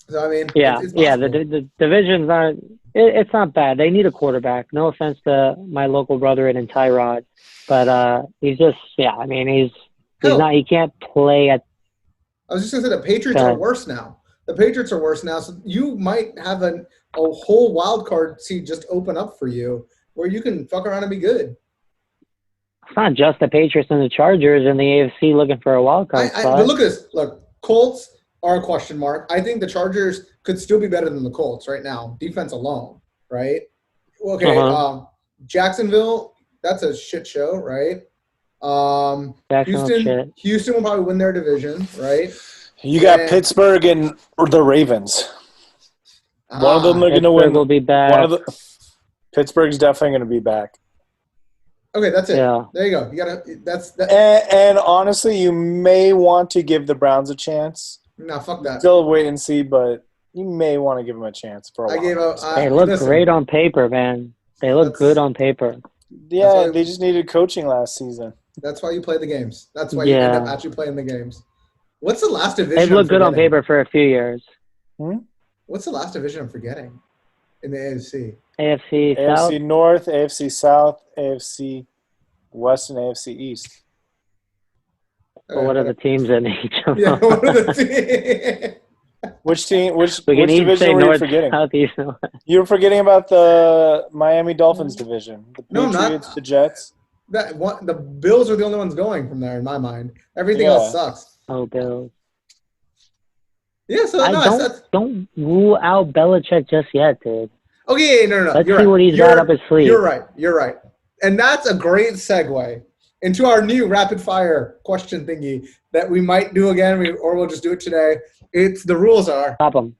S1: So I mean, it's
S2: the division's not. It's not bad. They need a quarterback. No offense to my local brother in Tyrod, but he's just I mean he's not. He can't play at.
S1: I was just gonna say the Patriots are worse now. The Patriots are worse now, so you might have a whole wild card seat just open up for you where you can fuck around and be good.
S2: It's not just the Patriots and the Chargers and the AFC looking for a wild card spot.
S1: But look at this. Look, Colts are a question mark. I think the Chargers could still be better than the Colts right now, defense alone, right? Okay, Jacksonville, that's a shit show, right? Houston will probably win their division, right?
S8: You got Pittsburgh and the Ravens. One of them are going to win.
S2: Will be back.
S8: Pittsburgh's definitely going to be back.
S1: Okay, that's it.
S2: Yeah.
S1: There you go. You gotta. That's that.
S8: And honestly, you may want to give the Browns a chance.
S1: No, fuck that.
S8: Still wait and see, but you may want to give them a chance for a while.
S1: I gave up.
S2: They look
S1: listen,
S2: great on paper, man. They look good on paper.
S8: Yeah, they just needed coaching last season.
S1: That's why you play the games. That's why you end up actually playing the games. What's the last division?
S2: They've looked good on paper for a few years.
S1: What's the last division I'm forgetting in the AFC?
S2: AFC South?
S8: AFC North, AFC South, AFC West, and AFC East.
S2: Well, what are the teams in each of them?
S1: Yeah, what are the teams?
S8: Which team? Which
S2: we can even say
S8: division were you
S2: North,
S8: forgetting?
S2: South, East.
S8: You were forgetting about the Miami Dolphins division. The Patriots, the Jets.
S1: The Bills are the only ones going from there in my mind. Everything else sucks.
S2: Oh, Bills.
S1: Yeah, so
S2: don't rule out Belichick just yet, dude.
S1: Okay, no.
S2: Let's see what he's got up his sleeve.
S1: You're right. And that's a great segue into our new rapid fire question thingy that we might do again, or we'll just do it today. The rules are
S2: Stop them.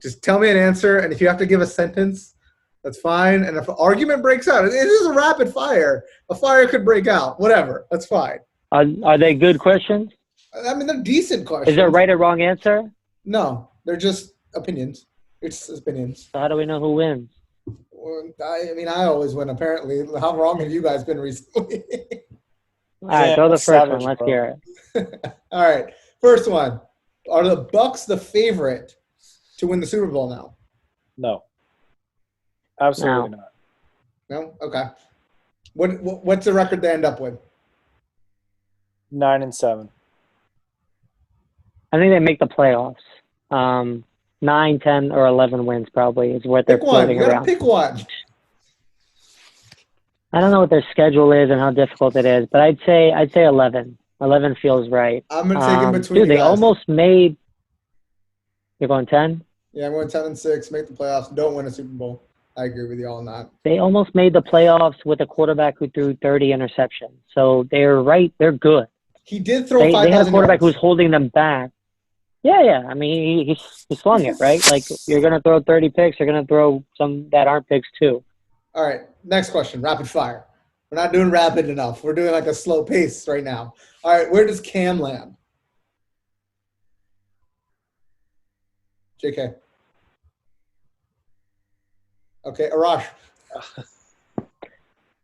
S1: Just tell me an answer, and if you have to give a sentence, that's fine. And if an argument breaks out, it is a rapid fire. A fire could break out. Whatever. That's fine.
S2: Are they good questions?
S1: I mean, they're decent questions.
S2: Is there a right or wrong answer?
S1: No, they're just opinions. It's opinions.
S2: So how do we know who wins?
S1: I always win, apparently. How wrong have you guys been recently?
S2: All right, throw the first one. Let's hear
S1: it. All right, first one. Are the Bucs the favorite to win the Super Bowl now?
S8: No. Absolutely not.
S1: No? Okay. What's the record they end up with?
S8: 9-7.
S2: I think they make the playoffs. 9, 10, or 11 wins probably is what they're floating around.
S1: Pick one.
S2: I don't know what their schedule is and how difficult it is, but I'd say 11. 11 feels right.
S1: I'm going to take in between.
S2: Dude, they almost made. You're going 10?
S1: Yeah, I'm going 10-6. Make the playoffs. Don't win a Super Bowl. I agree with you on that.
S2: They almost made the playoffs with a quarterback who threw 30 interceptions. So they're right. They're good.
S1: He did throw 5,000
S2: They had a quarterback
S1: yards.
S2: who's holding them back. Yeah. I mean, he slung it, right? Like, you're going to throw 30 picks. You're going to throw some that aren't picks, too.
S1: All right. Next question. Rapid fire. We're not doing rapid enough. We're doing like a slow pace right now. All right. Where does Cam land? JK. Okay. Arash.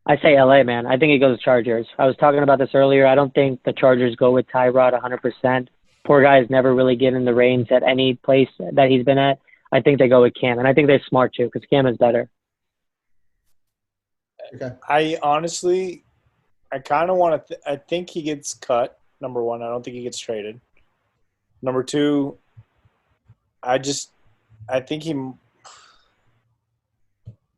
S2: I say LA, man. I think he goes Chargers. I was talking about this earlier. I don't think the Chargers go with Tyrod 100%. Poor guy has never really given the reins at any place that he's been at. I think they go with Cam, and I think they're smart too because Cam is better.
S1: Okay.
S8: I kind of want to. I think he gets cut. Number one, I don't think he gets traded. Number two, I think he.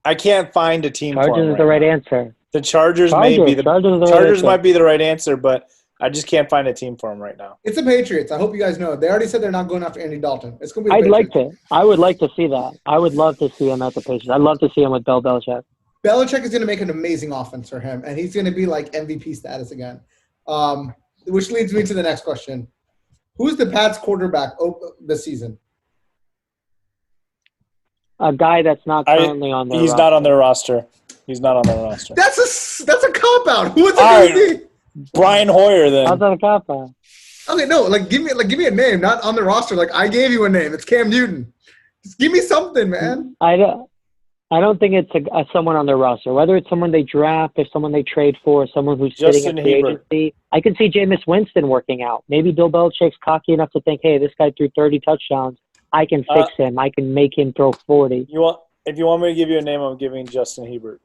S8: I can't find a team.
S2: Chargers is the right answer.
S8: The Chargers might be the right answer, but I just can't find a team for him right now.
S1: It's the Patriots. I hope you guys know. They already said they're not going after Andy Dalton. It's going to be.
S2: I would like to see that. I would love to see him at the Patriots. I'd love to see him with Bill Belichick.
S1: Belichick is going to make an amazing offense for him, and he's going to be like MVP status again. Which leads me to the next question: who's the Pats quarterback this season?
S2: A guy that's not currently on their roster.
S8: He's not on their roster. He's not on their roster.
S1: That's a cop-out. Who is it going to be?
S8: Brian Hoyer, then.
S2: How's that a cop-out?
S1: Okay, no, give me a name, not on the roster. Like, I gave you a name. It's Cam Newton. Just give me something, man.
S2: I don't think it's someone on their roster. Whether it's someone they draft or someone they trade for, or someone who's sitting at free agency. I can see Jameis Winston working out. Maybe Bill Belichick's cocky enough to think, hey, this guy threw 30 touchdowns. I can fix him. I can make him throw 40.
S8: If you want me to give you a name, I'm giving Justin Herbert.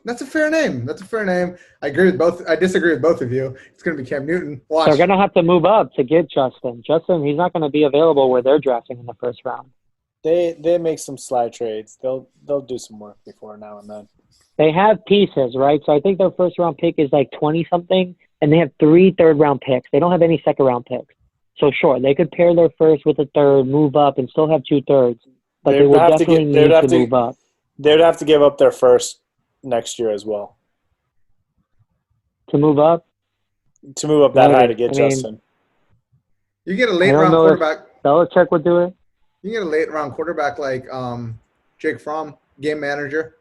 S1: That's a fair name. I agree with both. I disagree with both of you. It's going to be Cam Newton. Watch.
S2: They're going to have to move up to get Justin. Justin, he's not going to be available where they're drafting in the first round.
S8: They make some slide trades. They'll do some work before now and then.
S2: They have pieces, right? So I think their first round pick is like 20-something, and they have 3 third-round picks. They don't have any second-round picks. So sure, they could pair their first with a third, move up, and still have 2 thirds. But they would definitely need to move up.
S8: They'd have to give up their first next year as well.
S2: To move up?
S8: To move up that high to get Justin.
S1: You get a late-round quarterback.
S2: Belichick would do it.
S1: You get a late-round quarterback like Jake Fromm, game manager.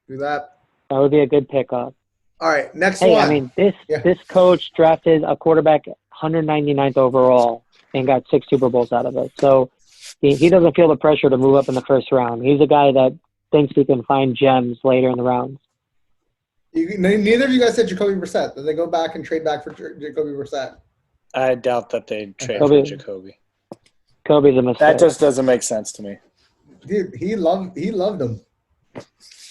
S1: Do that.
S2: That would be a good pickup.
S1: All right, next
S2: Hey,
S1: one.
S2: I mean, this
S1: Yeah.
S2: this coach drafted a quarterback 199th overall and got 6 Super Bowls out of it. So he doesn't feel the pressure to move up in the first round. He's a guy that thinks he can find gems later in the rounds.
S1: Neither of you guys said Jacoby Brissett. Did they go back and trade back for Jacoby Brissett?
S8: I doubt that they'd trade
S2: Kobe-
S8: for Jacoby.
S2: Kobe's a mistake.
S8: That just doesn't make sense to me.
S1: Dude, he loved him.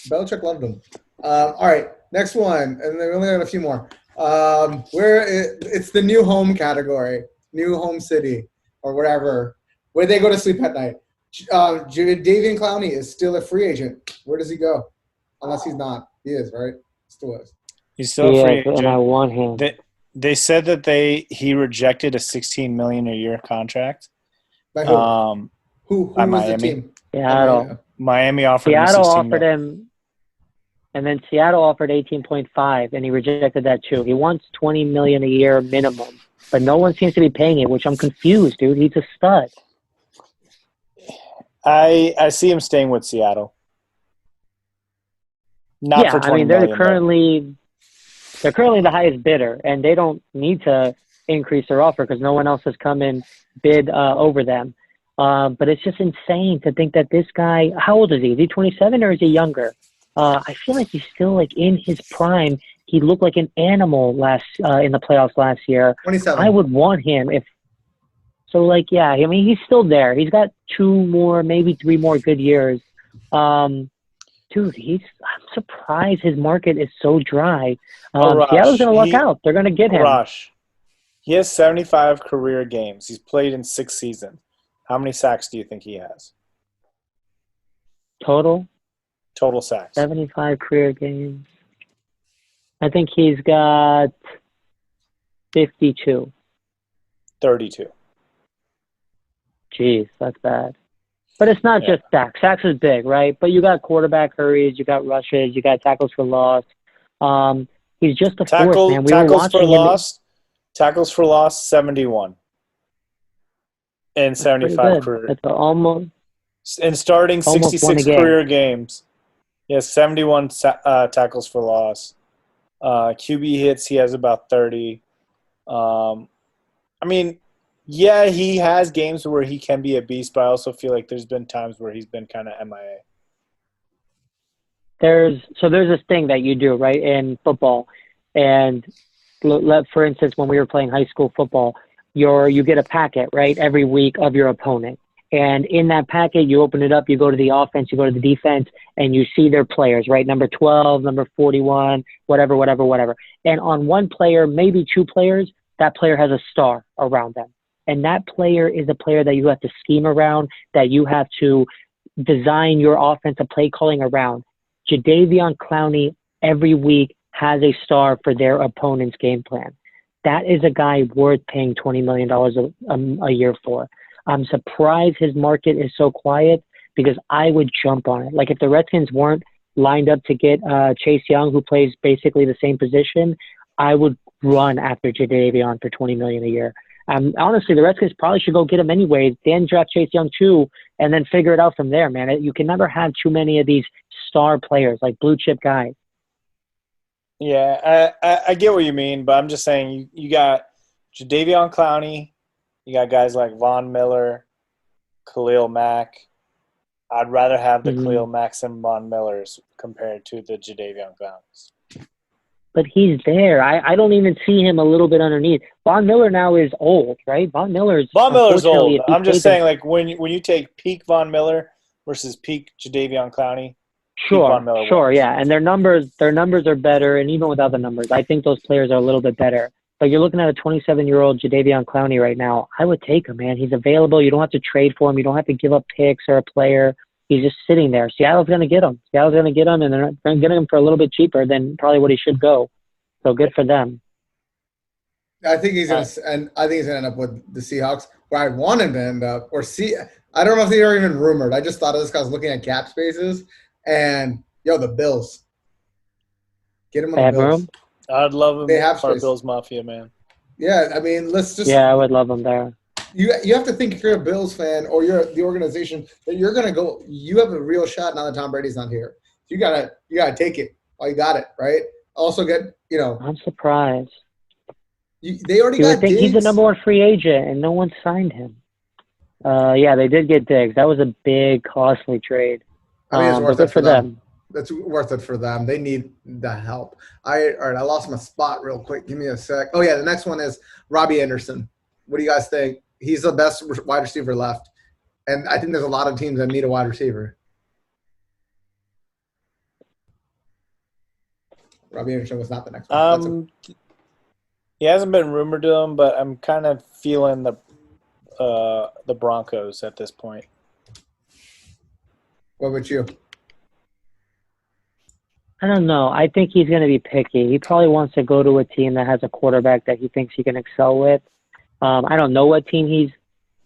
S1: Belichick loved him. All right, next one, and then we only got a few more. It's the new home category, new home city, or whatever, where they go to sleep at night. Davian Clowney is still a free agent. Where does he go? Unless he's not. He is, right? Still is.
S8: He's still a free agent.
S2: And I want him.
S8: They said that he rejected a $16 million a year contract.
S1: By who? Who
S8: by
S1: was
S8: Miami.
S1: the team?
S2: Seattle.
S8: Miami offered
S2: Seattle
S8: him $16
S2: offered him, and then Seattle offered 18.5, and he rejected that too. He wants $20 million a year minimum, but no one seems to be paying it, which I'm confused, dude. He's a stud.
S8: I see him staying with Seattle. Not for $20 million.
S2: They're currently the highest bidder, and they don't need to increase their offer because no one else has come and bid over them. But it's just insane to think that this guy, how old is he? Is he 27 or is he younger? I feel like he's still like in his prime. He looked like an animal in the playoffs last year.
S1: 27.
S2: I would want him he's still there. He's got 2 more, maybe 3 more good years. Dude, I'm surprised his market is so dry. Seattle's going to luck out. They're going to get him.
S8: He has 75 career games. He's played in 6 seasons. How many sacks do you think he has?
S2: Total
S8: sacks.
S2: 75 career games. I think he's got 52.
S8: 32.
S2: Jeez, that's bad. But it's not just sacks. Sacks is big, right? But you got quarterback hurries, you got rushes, you got tackles for loss. He's just a force, man.
S8: Tackles for loss, 71. In 75 career.
S2: That's almost.
S8: In starting 66 career games, he has 71 tackles for loss. QB hits, he has about 30. He has games where he can be a beast, but I also feel like there's been times where he's been kind of MIA.
S2: There's this thing that you do, right, in football. And for instance, when we were playing high school football, you get a packet, right, every week of your opponent. And in that packet, you open it up, you go to the offense, you go to the defense, and you see their players, right? Number 12, number 41, whatever. And on one player, maybe 2 players, that player has a star around them. And that player is a player that you have to scheme around, that you have to design your offensive play calling around. Jadeveon Clowney every week has a star for their opponent's game plan. That is a guy worth paying $20 million a year for. I'm surprised his market is so quiet because I would jump on it. Like if the Redskins weren't lined up to get Chase Young, who plays basically the same position, I would run after Jadeveon for $20 million a year. Honestly, the Redskins probably should go get him anyways, then draft Chase Young too, and then figure it out from there, man. You can never have too many of these star players, like blue chip guys.
S8: Yeah, I get what you mean, but I'm just saying you got Jadeveon Clowney, you got guys like Von Miller, Khalil Mack. I'd rather have the Khalil Macks and Von Millers compared to the Jadeveon Clowneys.
S2: But he's there. I don't even see him a little bit underneath. Von Miller now is old, right? Von Miller's old.
S8: I'm just saying, like when you take peak Von Miller versus peak Jadeveon Clowney.
S2: Sure, yeah. And their numbers are better, and even without the numbers, I think those players are a little bit better. But you're looking at a 27-year-old Jadeveon Clowney right now. I would take him, man. He's available. You don't have to trade for him. You don't have to give up picks or a player. He's just sitting there. Seattle's going to get him. And they're going to get him for a little bit cheaper than probably what he should go. So good for them.
S1: I think he's going to end up with the Seahawks, where I want him to end up. I don't know if they are even rumored. I just thought of this guy was looking at cap spaces. And, the Bills. Get him on the Bills.
S2: Room?
S8: I'd love him.
S1: They have
S8: for Bills Mafia, man.
S1: Yeah, I mean, let's just.
S2: Yeah, I would love him there.
S1: You have to think if you're a Bills fan or you're the organization that you're gonna go. You have a real shot now that Tom Brady's not here. You gotta take it while you got it, right? also get,
S2: I'm surprised.
S1: they already
S2: You would
S1: got
S2: think he's the
S1: Diggs.
S2: number one free agent, and no one signed him. Yeah, they did get Diggs. That was a big, costly trade.
S1: I mean, it's
S2: But
S1: worth
S2: good
S1: it for
S2: for
S1: them. That's worth it for them. They need the help. All right, I lost my spot real quick. Give me a sec. Oh, yeah, the next one is Robbie Anderson. What do you guys think? He's the best wide receiver left. And I think there's a lot of teams that need a wide receiver. Robbie Anderson was not the next one.
S8: He hasn't been rumored to him, but I'm kind of feeling the Broncos at this point.
S1: What about you?
S2: I don't know. I think he's going to be picky. He probably wants to go to a team that has a quarterback that he thinks he can excel with. I don't know what team he's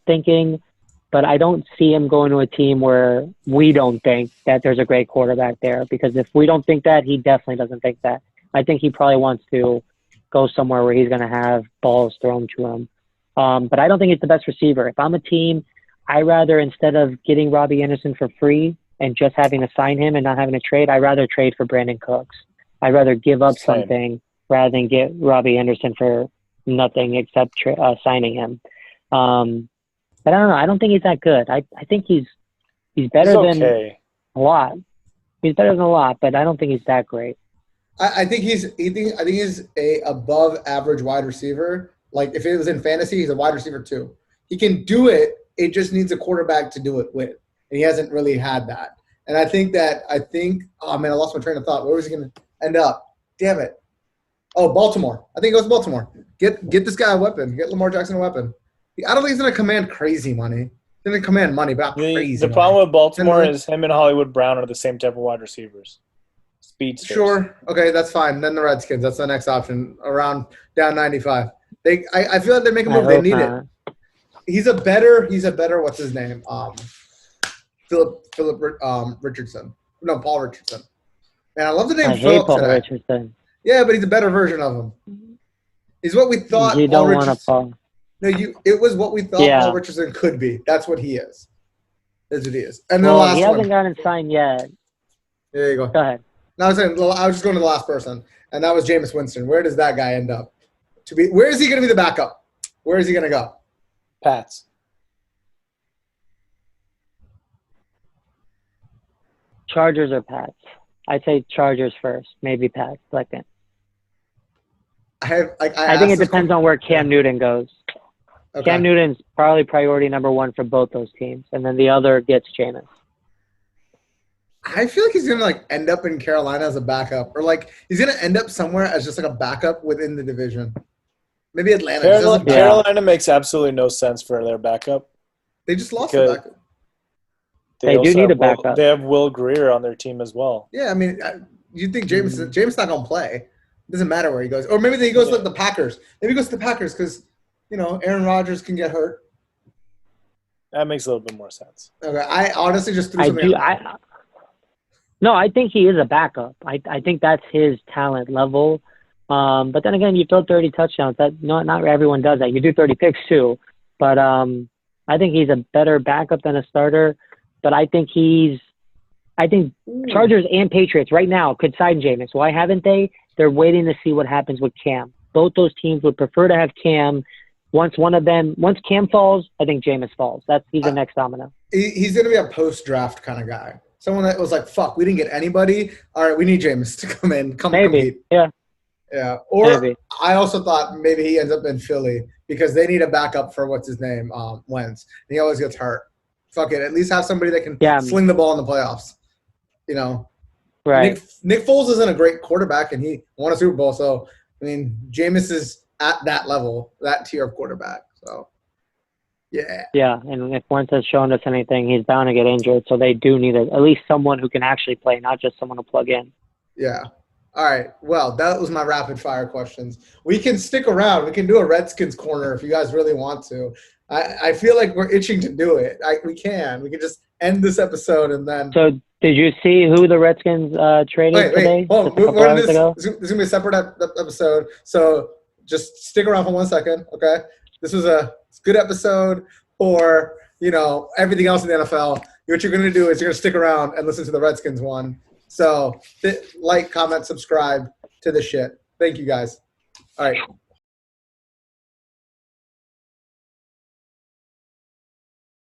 S2: thinking, but I don't see him going to a team where we don't think that there's a great quarterback there. Because if we don't think that, he definitely doesn't think that. I think he probably wants to go somewhere where he's going to have balls thrown to him. But I don't think he's the best receiver. If I'm a team, I rather, instead of getting Robbie Anderson for free and just having to sign him and not having to trade, I'd rather trade for Brandon Cooks. I'd rather give up something rather than get Robbie Anderson for nothing except signing him. But I don't know. I don't think he's that good. I think he's better than a lot. He's better than a lot, but I don't think he's that great.
S1: I think he's a above average wide receiver. Like if it was in fantasy, he's a wide receiver too. He can do it. It just needs a quarterback to do it with. And he hasn't really had that. And I think, oh man, I lost my train of thought. Where was he going to end up? Damn it. Oh, Baltimore. I think it goes Baltimore. Get this guy a weapon. Get Lamar Jackson a weapon. I don't think he's going to command crazy money. He's going to command money, but not crazy
S8: The problem with Baltimore is him and Hollywood Brown are the same type of wide receivers. Speedsters.
S1: Sure. Okay, that's fine. Then the Redskins. That's the next option. Around down 95. I feel like they're making a move. They need it. He's a better. What's his name? Philip Richardson. No, Paul Richardson. Man, I love the name Philip
S2: Paul
S1: today.
S2: Richardson.
S1: Yeah, but he's a better version of him. He's what we thought.
S2: You don't want to Paul.
S1: No, it was what we thought Paul Richardson could be. That's what he is. That's what he is. And then the last
S2: he
S1: one.
S2: hasn't gotten signed yet.
S1: There you go.
S2: Go ahead.
S1: No, I was just going to the last person, and that was Jameis Winston. Where does that guy end up? Where is he going to be the backup? Where is he going to go?
S8: Pats.
S2: Chargers or Pats? I'd say Chargers first, maybe Pats second.
S1: I
S2: think it depends on where Cam Newton goes. Okay. Cam Newton's probably priority number one for both those teams, and then the other gets Jameis.
S1: I feel like he's going to end up in Carolina as a backup, or he's going to end up somewhere as just a backup within the division. Maybe Atlanta.
S8: Carolina makes absolutely no sense for their backup.
S1: They just lost a backup.
S2: They do need a backup.
S8: They have Will Greer on their team as well.
S1: Yeah, I mean, you think Jameis not going to play. It doesn't matter where he goes. Or maybe he goes to the Packers. Maybe he goes to the Packers because, Aaron Rodgers can get hurt.
S8: That makes a little bit more sense.
S1: Okay, I honestly just threw something
S2: No, I think he is a backup. I think that's his talent level. But then again, you throw 30 touchdowns. Not everyone does that. You do 30 picks too. But I think he's a better backup than a starter. But I think Chargers and Patriots right now could sign Jameis. Why haven't they? They're waiting to see what happens with Cam. Both those teams would prefer to have Cam. Once Cam falls, I think Jameis falls. He's the next domino.
S1: He's going to be a post-draft kind of guy. Someone that was like, fuck, we didn't get anybody. All right, we need Jameis to come in. Compete.
S2: Yeah.
S1: Yeah. Or maybe. I also thought maybe he ends up in Philly because they need a backup for what's his name, Wentz. And he always gets hurt. Fuck it. At least have somebody that can sling the ball in the playoffs.
S2: Right.
S1: Nick Foles isn't a great quarterback, and he won a Super Bowl. So, I mean, Jameis is at that level, that tier of quarterback. So, yeah.
S2: Yeah, and if Wentz has shown us anything, he's bound to get injured. So they do need at least someone who can actually play, not just someone to plug in.
S1: Yeah. All right. Well, that was my rapid fire questions. We can stick around. We can do a Redskins corner if you guys really want to. I feel like we're itching to do it. We can. We can just end this episode and then.
S2: So did you see who the Redskins traded today?
S1: Hold on. This is going to be a separate episode. So just stick around for 1 second, okay? This was a good episode for, everything else in the NFL. What you're going to do is you're going to stick around and listen to the Redskins one. So like, comment, subscribe, to the shit. Thank you guys. All right.